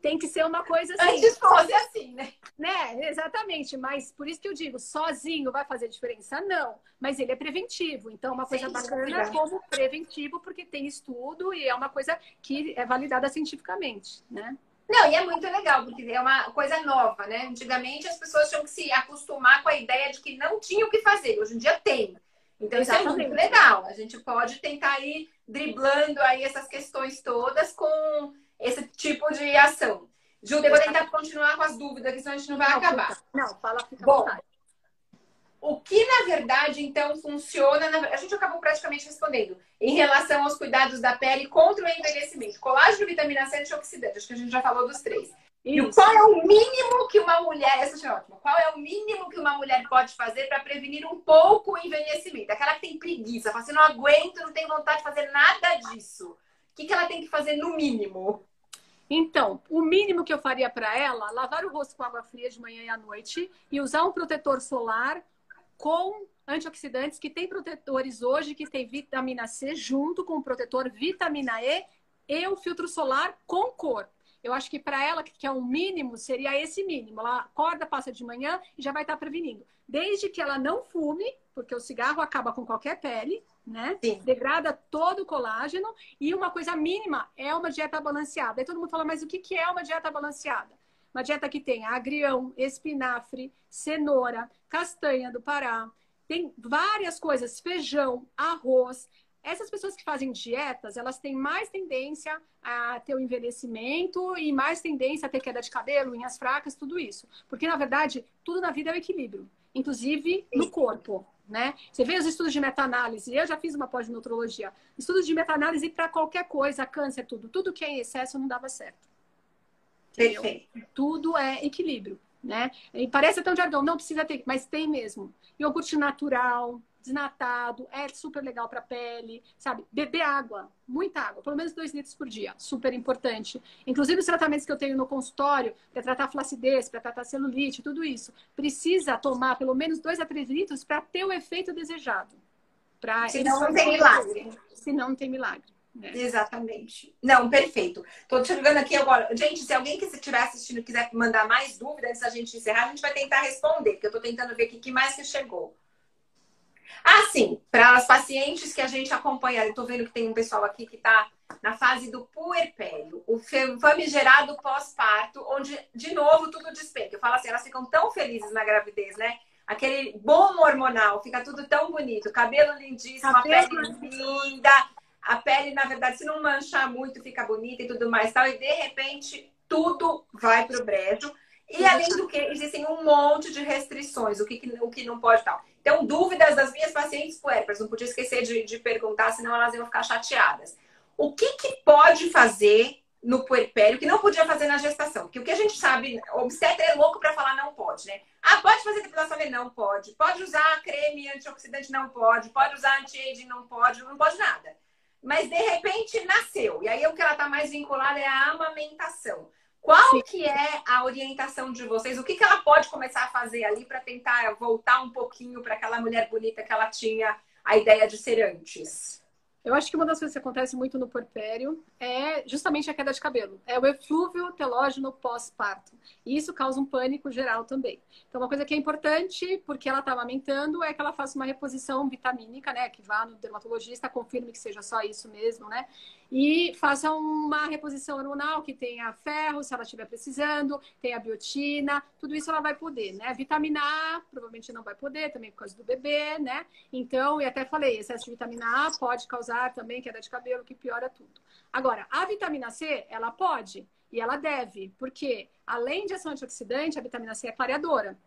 tem que ser uma coisa assim. Antes fosse assim, né? Exatamente. Mas por isso que eu digo, sozinho vai fazer diferença? Não. Mas ele é preventivo. Então, uma coisa bacana como preventivo, porque tem estudo e é uma coisa que é validada cientificamente, né? Não, e é muito legal, porque é uma coisa nova, né? Antigamente as pessoas tinham que se acostumar com a ideia de que não tinha o que fazer. Hoje em dia tem. Então isso é muito legal. A gente pode tentar ir driblando aí essas questões todas com esse tipo de ação. Ju, eu vou tentar continuar com as dúvidas, que senão a gente não vai acabar. Não, fala, fica à Bom, vontade. o que, na verdade, então, funciona... A gente acabou praticamente respondendo em relação aos cuidados da pele contra o envelhecimento. Colágeno, vitamina C e antioxidante. Acho que a gente já falou dos 3. E qual é o mínimo que uma mulher... Essa achei ótima. Qual é o mínimo que uma mulher pode fazer para prevenir um pouco o envelhecimento? Aquela que tem preguiça, fala assim, não aguento, não tenho vontade de fazer nada disso. O que ela tem que fazer no mínimo? Então, o mínimo que eu faria para ela, lavar o rosto com água fria de manhã e à noite e usar um protetor solar com antioxidantes, que tem protetores hoje que tem vitamina C junto com o protetor vitamina E o filtro solar com cor. Eu acho que para ela, que é um mínimo, seria esse mínimo. Ela acorda, passa de manhã e já vai estar prevenindo. Desde que ela não fume, porque o cigarro acaba com qualquer pele, né? Sim. Degrada todo o colágeno. E uma coisa mínima é uma dieta balanceada. Aí todo mundo fala, mas o que é uma dieta balanceada? Uma dieta que tem agrião, espinafre, cenoura, castanha do Pará. Tem várias coisas, feijão, arroz, Essas pessoas que fazem dietas, elas têm mais tendência a ter o envelhecimento e mais tendência a ter queda de cabelo, unhas fracas, tudo isso. Porque, na verdade, tudo na vida é o equilíbrio, inclusive no corpo, né? Você vê os estudos de meta-análise, eu já fiz uma pós-nutrologia, estudos de meta-análise para qualquer coisa, câncer, tudo que é em excesso não dava certo. Entendeu? Perfeito. Tudo é equilíbrio, né? E parece até um jargão, não precisa ter, mas tem mesmo. Iogurte natural, desnatado, é super legal para a pele, sabe? Beber água, muita água, pelo menos 2 litros por dia, super importante. Inclusive os tratamentos que eu tenho no consultório, para tratar flacidez, para tratar celulite, tudo isso, precisa tomar pelo menos 2 a 3 litros para ter o efeito desejado. Senão não tem milagre. Senão não tem milagre. Né? Exatamente. Não, perfeito. Tô te ligando aqui agora. Gente, se alguém que estiver assistindo quiser mandar mais dúvidas antes da gente encerrar, a gente vai tentar responder, porque eu tô tentando ver aqui o que mais que chegou. Ah, sim, para as pacientes que a gente acompanha, eu tô vendo que tem um pessoal aqui que tá na fase do puerpério, o famigerado pós-parto, onde, de novo, tudo despenca. Eu falo assim, elas ficam tão felizes na gravidez, né? Aquele bom hormonal, fica tudo tão bonito, cabelo lindíssimo, a pele linda, a pele, na verdade, se não manchar muito, fica bonita e tudo mais, tal, e de repente tudo vai pro brejo. E além do que, existem um monte de restrições, o que não pode tal. Então, dúvidas das minhas pacientes puérperas, não podia esquecer de perguntar, senão elas iam ficar chateadas. O que pode fazer no puerpério que não podia fazer na gestação? Porque o que a gente sabe, o obstetra é louco para falar não pode, né? Ah, pode fazer depilação? Não pode. Pode usar creme antioxidante? Não pode. Pode usar anti-aging? Não pode nada. Mas, de repente, nasceu. E aí, o que ela está mais vinculada é a amamentação. Qual que é a orientação de vocês? O que ela pode começar a fazer ali para tentar voltar um pouquinho para aquela mulher bonita que ela tinha a ideia de ser antes? Eu acho que uma das coisas que acontece muito no puerpério é justamente a queda de cabelo. É o eflúvio telógeno pós-parto. E isso causa um pânico geral também. Então, uma coisa que é importante, porque ela está amamentando, é que ela faça uma reposição vitamínica, né? Que vá no dermatologista, confirme que seja só isso mesmo, né? E faça uma reposição hormonal que tenha ferro, se ela estiver precisando, tenha biotina, tudo isso ela vai poder, né? Vitamina A, provavelmente não vai poder, também por causa do bebê, né? Então, e até falei, excesso de vitamina A pode causar também queda de cabelo, que piora tudo. Agora, a vitamina C, ela pode e ela deve, porque além de ação antioxidante, a vitamina C é clareadora,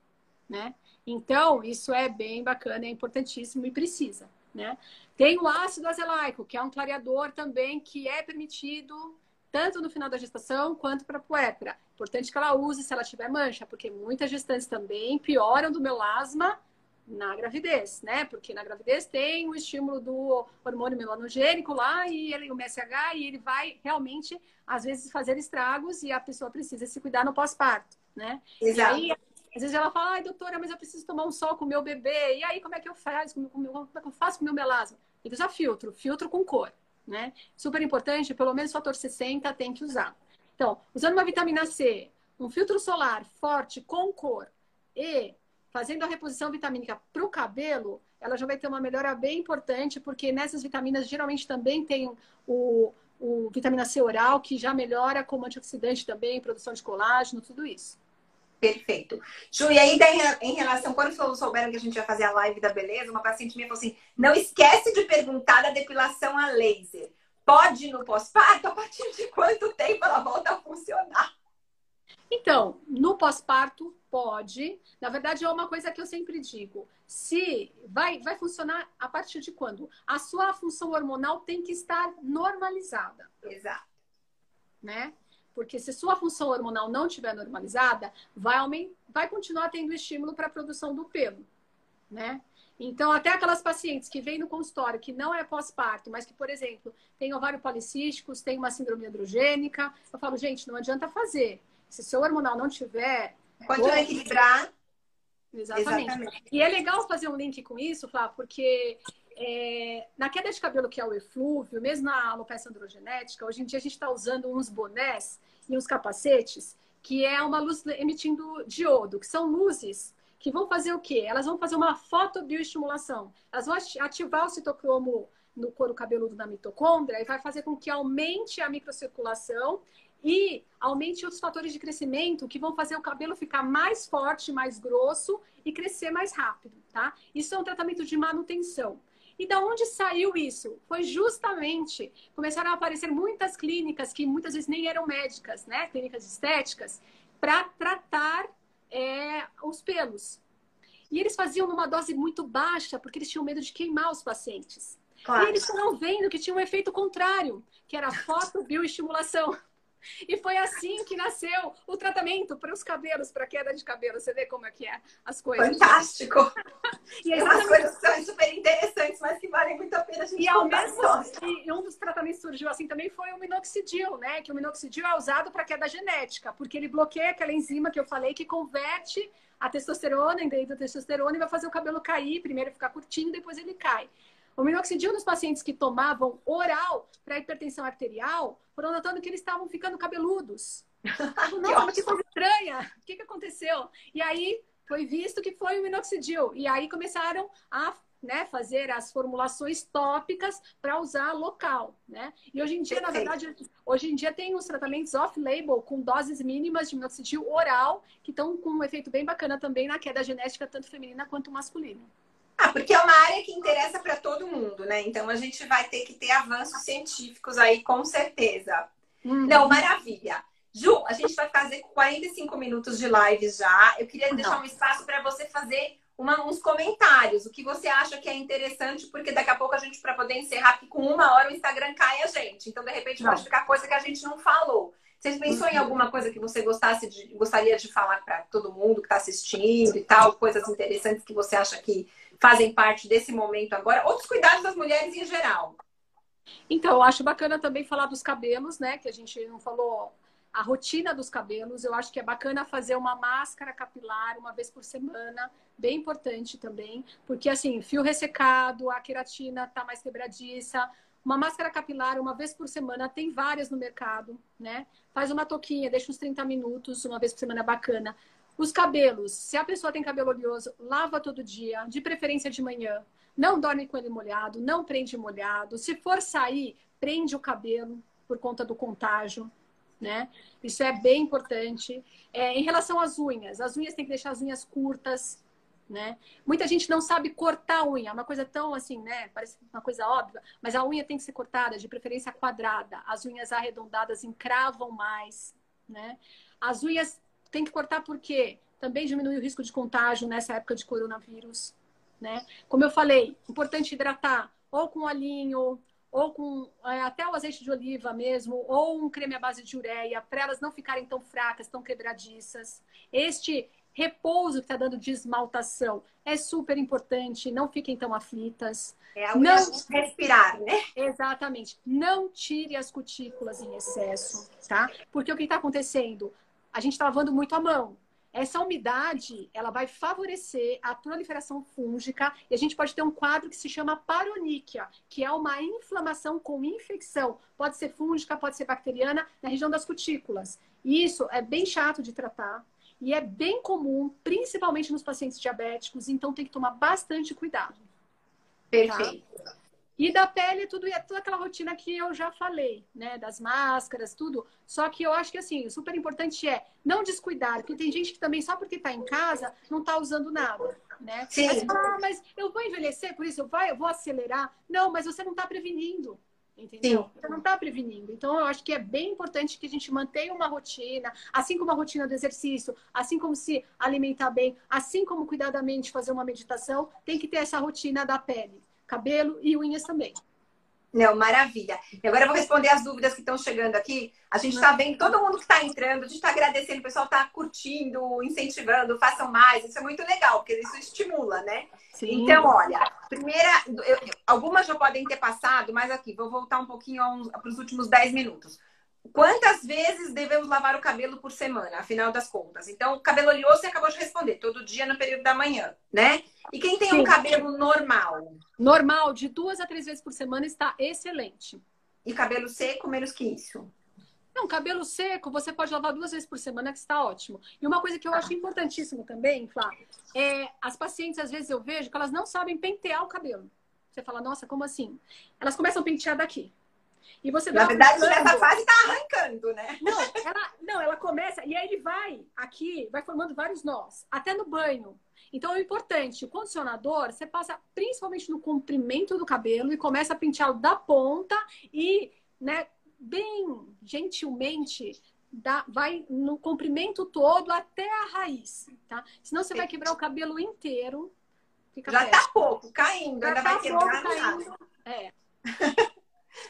né? Então, isso é bem bacana, é importantíssimo e precisa, né? Tem o ácido azelaico, que é um clareador também que é permitido tanto no final da gestação quanto para a puérpera. Importante que ela use se ela tiver mancha, porque muitas gestantes também pioram do melasma na gravidez, né? Porque na gravidez tem o estímulo do hormônio melanogênico lá e o MSH e ele vai realmente, às vezes, fazer estragos e a pessoa precisa se cuidar no pós-parto, né? Exato. E aí, às vezes ela fala, ai, doutora, mas eu preciso tomar um sol com o meu bebê. E aí, como é que eu faço? Como é que eu faço com o meu melasma? Tem que usar filtro com cor, né? Super importante, pelo menos fator 60 tem que usar. Então, usando uma vitamina C, um filtro solar forte com cor e fazendo a reposição vitamínica para o cabelo, ela já vai ter uma melhora bem importante, porque nessas vitaminas geralmente também tem o vitamina C oral, que já melhora como antioxidante também, produção de colágeno, tudo isso. Perfeito. Ju, e aí em relação, quando souberam que a gente ia fazer a live da beleza, uma paciente minha falou assim, não esquece de perguntar da depilação a laser. Pode no pós-parto? A partir de quanto tempo ela volta a funcionar? Então, no pós-parto, pode. Na verdade, é uma coisa que eu sempre digo. Se vai funcionar a partir de quando? A sua função hormonal tem que estar normalizada. Exato. Né? Porque se sua função hormonal não estiver normalizada, vai continuar tendo estímulo para a produção do pelo, né? Então, até aquelas pacientes que vêm no consultório que não é pós-parto, mas que, por exemplo, tem ovário policísticos, tem uma síndrome androgênica, eu falo, gente, não adianta fazer. Se seu hormonal não tiver... Quanto equilibrar... Exatamente. E é legal fazer um link com isso, Flá, porque na queda de cabelo, que é o eflúvio, mesmo na alopecia androgenética, hoje em dia a gente está usando uns bonés e uns capacetes que é uma luz emitindo diodo, que são luzes que vão fazer o quê? Elas vão fazer uma fotobioestimulação. Elas vão ativar o citocromo no couro cabeludo da mitocôndria e vai fazer com que aumente a microcirculação e aumente os fatores de crescimento que vão fazer o cabelo ficar mais forte, mais grosso e crescer mais rápido, tá? Isso é um tratamento de manutenção. E da onde saiu isso? Foi justamente, começaram a aparecer muitas clínicas que muitas vezes nem eram médicas, né? Clínicas estéticas, para tratar os pelos. E eles faziam numa dose muito baixa, porque eles tinham medo de queimar os pacientes. Claro. E eles foram vendo que tinha um efeito contrário, que era a fotobioestimulação. E foi assim que nasceu o tratamento para os cabelos, para queda de cabelo. Você vê como é que é as coisas. Fantástico! E é umas coisas que são super interessantes, mas que valem muito a pena a gente contar. E um dos tratamentos que surgiu assim também foi o minoxidil, né? Que o minoxidil é usado para queda genética, porque ele bloqueia aquela enzima que eu falei que converte a testosterona em testosterona e vai fazer o cabelo cair. Primeiro ficar curtinho, depois ele cai. O minoxidil nos pacientes que tomavam oral para hipertensão arterial, foram notando que eles estavam ficando cabeludos. Nossa, mas que coisa estranha! O que aconteceu? E aí foi visto que foi o minoxidil. E aí começaram a fazer as formulações tópicas para usar local, né? E hoje em dia, na verdade, hoje em dia tem os tratamentos off-label com doses mínimas de minoxidil oral, que estão com um efeito bem bacana também na queda genética, tanto feminina quanto masculina. Porque é uma área que interessa para todo mundo, né? Então a gente vai ter que ter avanços científicos aí, com certeza. Não, maravilha. Ju, a gente vai fazer 45 minutos de live já. Eu queria deixar um espaço para você fazer uns comentários. O que você acha que é interessante, porque daqui a pouco a gente, para poder encerrar, porque com 1 hora o Instagram cai a gente. Então, de repente, pode ficar coisa que a gente não falou. Você pensou em alguma coisa que você gostaria de falar para todo mundo que está assistindo e tal? Coisas interessantes que você acha que fazem parte desse momento agora? Outros cuidados das mulheres em geral. Então, eu acho bacana também falar dos cabelos, né? Que a gente não falou a rotina dos cabelos. Eu acho que é bacana fazer uma máscara capilar 1 vez por semana. Bem importante também. Porque, assim, fio ressecado, a queratina tá mais quebradiça. Uma máscara capilar 1 vez por semana, tem várias no mercado, né? Faz uma touquinha, deixa uns 30 minutos, 1 vez por semana, é bacana. Os cabelos, se a pessoa tem cabelo oleoso, lava todo dia, de preferência de manhã. Não dorme com ele molhado, não prende molhado. Se for sair, prende o cabelo por conta do contágio, né? Isso é bem importante. Em relação às unhas tem que deixar as unhas curtas, né? Muita gente não sabe cortar a unha, é uma coisa tão assim, né? Parece uma coisa óbvia, mas a unha tem que ser cortada, de preferência quadrada. As unhas arredondadas encravam mais, né? As unhas tem que cortar porque também diminui o risco de contágio nessa época de coronavírus, né? Como eu falei, importante hidratar ou com olhinho, ou com até o azeite de oliva mesmo, ou um creme à base de ureia, para elas não ficarem tão fracas, tão quebradiças. Este repouso que está dando de esmaltação é super importante, não fiquem tão aflitas. Não respirar, né? Exatamente. Não tire as cutículas em excesso, tá? Porque o que está acontecendo? A gente está lavando muito a mão. Essa umidade, ela vai favorecer a proliferação fúngica e a gente pode ter um quadro que se chama paroníquia, que é uma inflamação com infecção. Pode ser fúngica, pode ser bacteriana, na região das cutículas. E isso é bem chato de tratar e é bem comum, principalmente nos pacientes diabéticos, então tem que tomar bastante cuidado. Perfeito. Tá? E da pele, toda aquela rotina que eu já falei, né? Das máscaras, tudo. Só que eu acho que, assim, o super importante é não descuidar. Porque tem gente que também, só porque está em casa, não está usando nada, né? Sim. Mas eu vou envelhecer, por isso eu vou acelerar. Não, mas você não está prevenindo, entendeu? Sim. Você não está prevenindo. Então, eu acho que é bem importante que a gente mantenha uma rotina, assim como a rotina do exercício, assim como se alimentar bem, assim como cuidar da mente, fazer uma meditação, tem que ter essa rotina da pele. Cabelo e unhas também. Não, maravilha. E agora eu vou responder as dúvidas que estão chegando aqui. A gente está vendo todo mundo que está entrando, a gente está agradecendo, o pessoal está curtindo, incentivando, façam mais. Isso é muito legal, porque isso estimula, né? Sim. Então, olha, primeira, algumas já podem ter passado, mas aqui, vou voltar um pouquinho para os últimos 10 minutos. Quantas vezes devemos lavar o cabelo por semana, afinal das contas? Então, o cabelo oleoso você acabou de responder, todo dia no período da manhã, né? E quem tem um cabelo normal? Normal, de 2 a 3 vezes por semana está excelente. E cabelo seco, menos que isso? Não, cabelo seco, você pode lavar 2 vezes por semana, que está ótimo. E uma coisa que eu acho importantíssimo também, Flá, as pacientes, às vezes eu vejo que elas não sabem pentear o cabelo. Você fala, nossa, como assim? Elas começam a pentear daqui. E você Na vai verdade, aplicando... nessa fase tá arrancando, né? Não, ela começa e aí ele vai aqui, vai formando vários nós, até no banho. Então é importante, o condicionador, você passa principalmente no comprimento do cabelo e começa a pentear da ponta e, né, bem gentilmente, vai no comprimento todo até a raiz, tá? Senão você vai quebrar o cabelo inteiro. Fica Já péssimo. tá pouco, caindo, Já ainda tá vai quebrar pouco nada. caindo. É.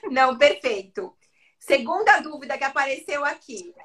Não, perfeito. Segunda dúvida que apareceu aqui.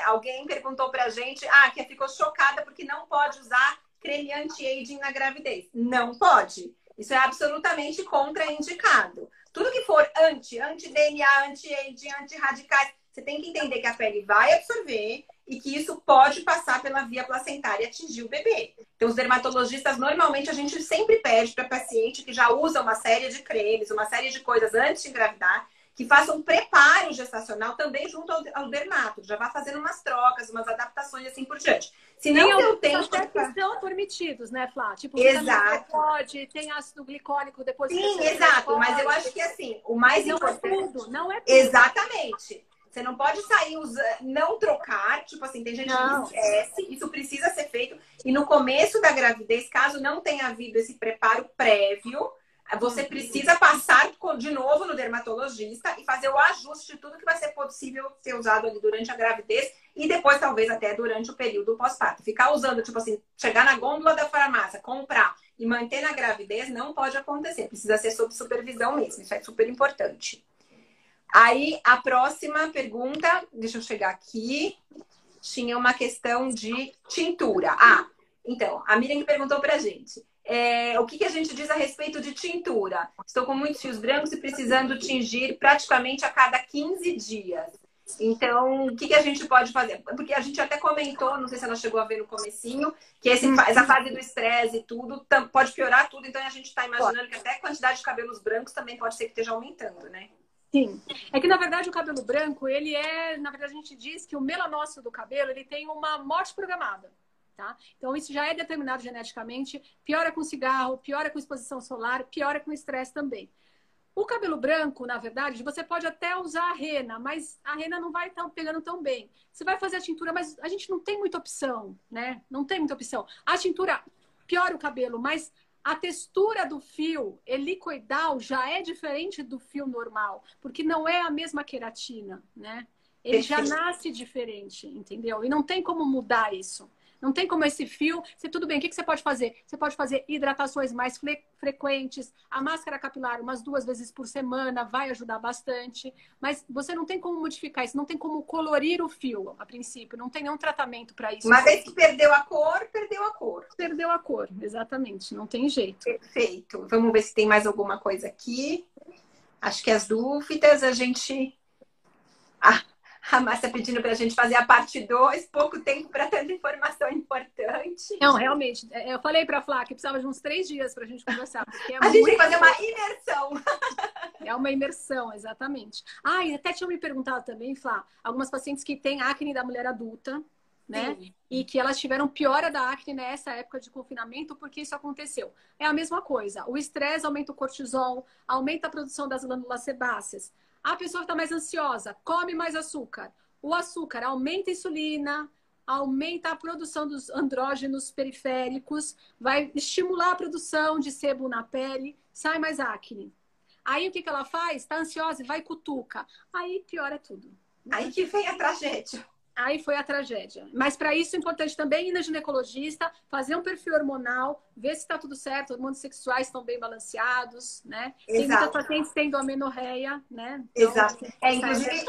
Alguém perguntou pra gente, que ficou chocada porque não pode usar creme anti-aging na gravidez. Não pode. Isso é absolutamente contraindicado. Tudo que for anti-DNA, anti-aging, anti-radicais, você tem que entender que a pele vai absorver e que isso pode passar pela via placentária e atingir o bebê. Então, os dermatologistas, normalmente, a gente sempre pede para paciente que já usa uma série de cremes, uma série de coisas antes de engravidar, que façam um preparo gestacional também junto ao dermato. Já vá fazendo umas trocas, umas adaptações assim por diante. Se não deu tempo... Até que são permitidos, né, Flá? Tipo, exato. Pode, tem ácido glicólico depois... Sim, exato. Mas eu acho que, assim, o mais importante... Não é tudo, não é tudo. Exatamente. Você não pode sair não trocar, tipo assim, tem gente que esquece, isso precisa ser feito. E no começo da gravidez, caso não tenha havido esse preparo prévio, você precisa passar de novo no dermatologista e fazer o ajuste de tudo que vai ser possível ser usado ali durante a gravidez e depois, talvez, até durante o período pós-parto. Ficar usando, tipo assim, chegar na gôndola da farmácia, comprar e manter na gravidez não pode acontecer. Precisa ser sob supervisão mesmo. Isso é super importante. Aí, a próxima pergunta, deixa eu chegar aqui, tinha uma questão de tintura. Então, a Miriam perguntou pra gente, o que a gente diz a respeito de tintura? Estou com muitos fios brancos e precisando tingir praticamente a cada 15 dias. Então, o que a gente pode fazer? Porque a gente até comentou, não sei se ela chegou a ver no comecinho, que essa fase do estresse e tudo pode piorar tudo. Então, a gente está imaginando que até a quantidade de cabelos brancos também pode ser que esteja aumentando, né? Sim. É que, na verdade, o cabelo branco, ele na verdade, a gente diz que o melanócito do cabelo, ele tem uma morte programada, tá? Então, isso já é determinado geneticamente, piora com cigarro, piora com exposição solar, piora com estresse também. O cabelo branco, na verdade, você pode até usar a rena, mas a rena não vai estar pegando tão bem. Você vai fazer a tintura, mas a gente não tem muita opção, né? Não tem muita opção. A tintura piora o cabelo, mas a textura do fio helicoidal já é diferente do fio normal, porque não é a mesma queratina, né? Ele já nasce diferente, entendeu? E não tem como mudar isso. Não tem como esse fio... Tudo bem, o que você pode fazer? Você pode fazer hidratações mais frequentes, a máscara capilar umas 2 vezes por semana vai ajudar bastante, mas você não tem como modificar isso, não tem como colorir o fio, a princípio, não tem nenhum tratamento para isso. Uma vez que perdeu a cor, perdeu a cor. Perdeu a cor, exatamente, não tem jeito. Perfeito. Vamos ver se tem mais alguma coisa aqui. Acho que as dúvidas a gente... A Márcia pedindo para a gente fazer a parte 2, pouco tempo para tanta informação importante. Não, realmente. Eu falei para a Flá que precisava de uns 3 dias para a gente conversar. Porque a gente tem que fazer uma imersão. É uma imersão, exatamente. E até tinham me perguntado também, Flá, algumas pacientes que têm acne da mulher adulta, né? Sim. E que elas tiveram piora da acne nessa época de confinamento, porque isso aconteceu. É a mesma coisa. O estresse aumenta o cortisol, aumenta a produção das glândulas sebáceas. A pessoa está mais ansiosa, come mais açúcar. O açúcar aumenta a insulina, aumenta a produção dos andrógenos periféricos, vai estimular a produção de sebo na pele, sai mais acne. Aí o que ela faz? Está ansiosa e vai e cutuca. Aí piora tudo. Aí que vem a tragédia. Aí foi a tragédia. Mas para isso é importante também ir na ginecologista, fazer um perfil hormonal, ver se está tudo certo, hormônios sexuais estão bem balanceados, né? Exato. Tem muitas pacientes tendo amenorreia, né? Então, exato. Inclusive,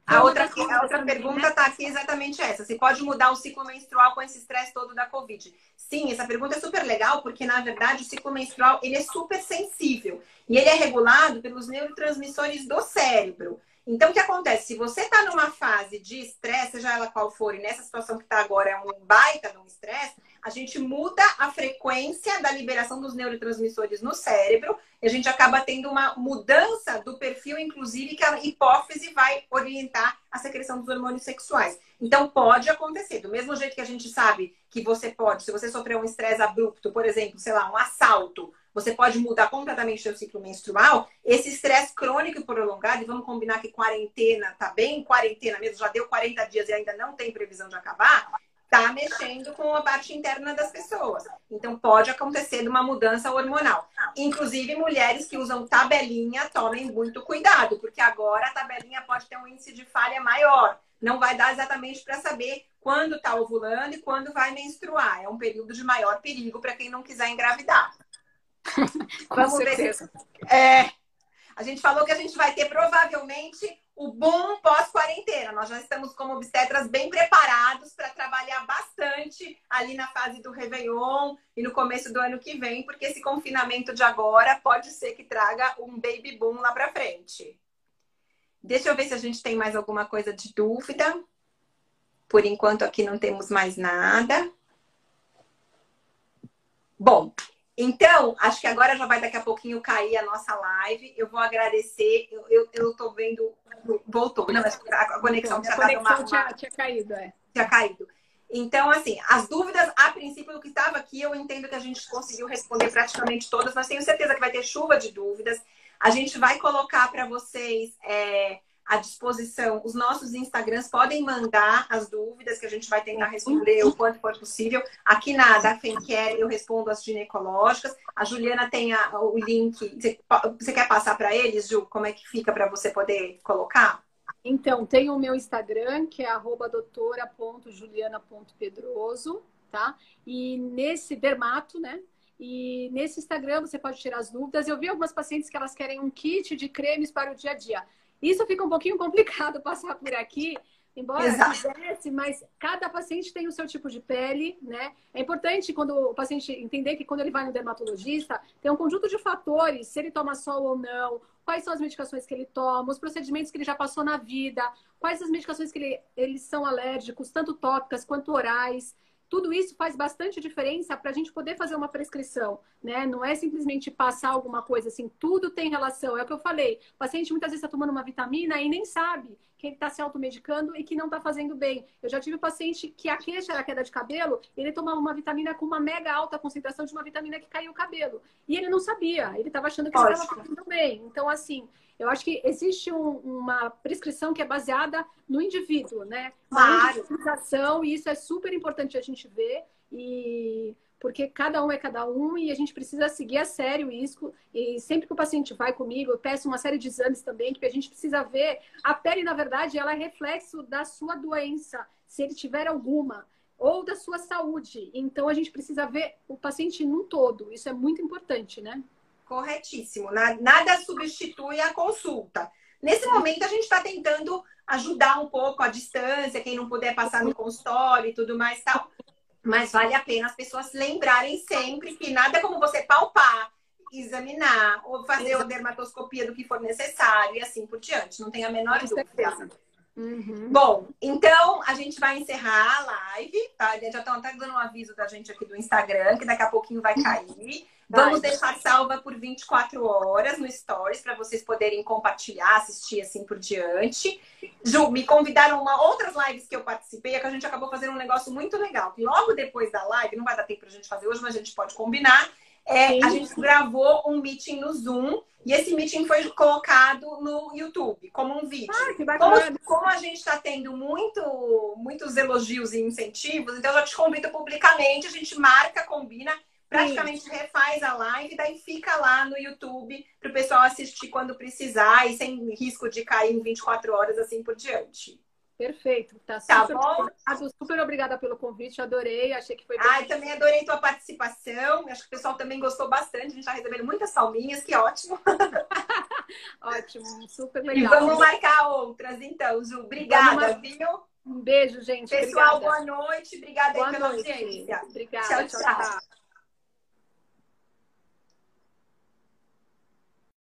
a outra pergunta está aqui exatamente essa. Se pode mudar o ciclo menstrual com esse estresse todo da Covid? Sim, essa pergunta é super legal, porque, na verdade, o ciclo menstrual ele é super sensível. E ele é regulado pelos neurotransmissores do cérebro. Então, o que acontece? Se você está numa fase de estresse, seja ela qual for, e nessa situação que está agora é um baita de um estresse, a gente muda a frequência da liberação dos neurotransmissores no cérebro e a gente acaba tendo uma mudança do perfil, inclusive, que a hipófise vai orientar a secreção dos hormônios sexuais. Então, pode acontecer. Do mesmo jeito que a gente sabe que você pode, se você sofreu um estresse abrupto, por exemplo, sei lá, um assalto, você pode mudar completamente o seu ciclo menstrual, esse estresse crônico e prolongado, e vamos combinar que quarentena, tá bem quarentena mesmo, já deu 40 dias e ainda não tem previsão de acabar, tá mexendo com a parte interna das pessoas. Então, pode acontecer uma mudança hormonal. Inclusive, mulheres que usam tabelinha, tomem muito cuidado, porque agora a tabelinha pode ter um índice de falha maior. Não vai dar exatamente para saber quando está ovulando e quando vai menstruar. É um período de maior perigo para quem não quiser engravidar. Com certeza. A gente falou que a gente vai ter provavelmente o boom pós-quarentena. Nós já estamos como obstetras bem preparados para trabalhar bastante ali na fase do Réveillon e no começo do ano que vem, porque esse confinamento de agora pode ser que traga um baby boom lá para frente. Deixa eu ver se a gente tem mais alguma coisa de dúvida. Por enquanto aqui não temos mais nada. Bom, então, acho que agora já vai daqui a pouquinho cair a nossa live. Eu vou agradecer. Eu tô vendo... Voltou. Não, mas a conexão tinha caído, Tinha caído. Então, assim, as dúvidas, a princípio, do que estava aqui, eu entendo que a gente conseguiu responder praticamente todas, mas tenho certeza que vai ter chuva de dúvidas. A gente vai colocar para vocês à disposição os nossos Instagrams. Podem mandar as dúvidas que a gente vai tentar responder o quanto for possível. Aqui na da FemCare eu respondo as ginecológicas. A Juliana tem o link. Você quer passar para eles, Ju? Como é que fica para você poder colocar? Então, tem o meu Instagram, que é @doutora.juliana.pedroso, tá? E nesse dermato, né? E nesse Instagram você pode tirar as dúvidas. Eu vi algumas pacientes que elas querem um kit de cremes para o dia a dia. Isso fica um pouquinho complicado passar por aqui, embora quisesse, mas cada paciente tem o seu tipo de pele, né? É importante quando o paciente entender que quando ele vai no dermatologista, tem um conjunto de fatores, se ele toma sol ou não, quais são as medicações que ele toma, os procedimentos que ele já passou na vida, quais as medicações que eles são alérgicos, tanto tópicas quanto orais. Tudo isso faz bastante diferença para a gente poder fazer uma prescrição, né? Não é simplesmente passar alguma coisa assim, tudo tem relação. É o que eu falei, o paciente muitas vezes está tomando uma vitamina e nem sabe que ele está se automedicando e que não está fazendo bem. Eu já tive um paciente que a queixa era queda de cabelo, ele tomava uma vitamina com uma mega alta concentração de uma vitamina que caiu o cabelo. E ele não sabia, ele estava achando que ele estava fazendo bem. Então, assim, eu acho que existe uma prescrição que é baseada no indivíduo, né? Uma individualização, e isso é super importante a gente ver, porque cada um é cada um e a gente precisa seguir a sério isso. E sempre que o paciente vai comigo, eu peço uma série de exames também, que a gente precisa ver. A pele, na verdade, ela é reflexo da sua doença, se ele tiver alguma, ou da sua saúde. Então, a gente precisa ver o paciente num todo. Isso é muito importante, né? Corretíssimo. Nada substitui a consulta. Nesse momento, a gente está tentando ajudar um pouco à distância, quem não puder passar no consultório e tudo mais tal. Mas vale a pena as pessoas lembrarem sempre que nada como você palpar, examinar, ou fazer a dermatoscopia do que for necessário e assim por diante. Não tem a menor dúvida. Bom, então a gente vai encerrar a live, tá? Já estão até dando um aviso da gente aqui do Instagram, que daqui a pouquinho vai cair. Vamos deixar salva por 24 horas no Stories para vocês poderem compartilhar, assistir assim por diante. Ju, me convidaram outras lives que eu participei, é que a gente acabou fazendo um negócio muito legal. Que logo depois da live, não vai dar tempo pra gente fazer hoje, mas a gente pode combinar. A gente gravou um meeting no Zoom e esse meeting foi colocado no YouTube como um vídeo. Que bacana. Como a gente está tendo muitos elogios e incentivos, então eu já te convido publicamente, a gente marca, combina, praticamente refaz a live, daí fica lá no YouTube para o pessoal assistir quando precisar e sem risco de cair em 24 horas, assim por diante. Perfeito. Tá bom? Super obrigada pelo convite, adorei, achei que foi bem. Também adorei tua participação, acho que o pessoal também gostou bastante, a gente está recebendo muitas palminhas, que ótimo. Ótimo, super legal. E vamos marcar outras, então, Ju. Obrigada, viu? Um beijo, gente. Pessoal, obrigada. Boa noite. Obrigada aí pela noite. audiência. Obrigada. Tchau.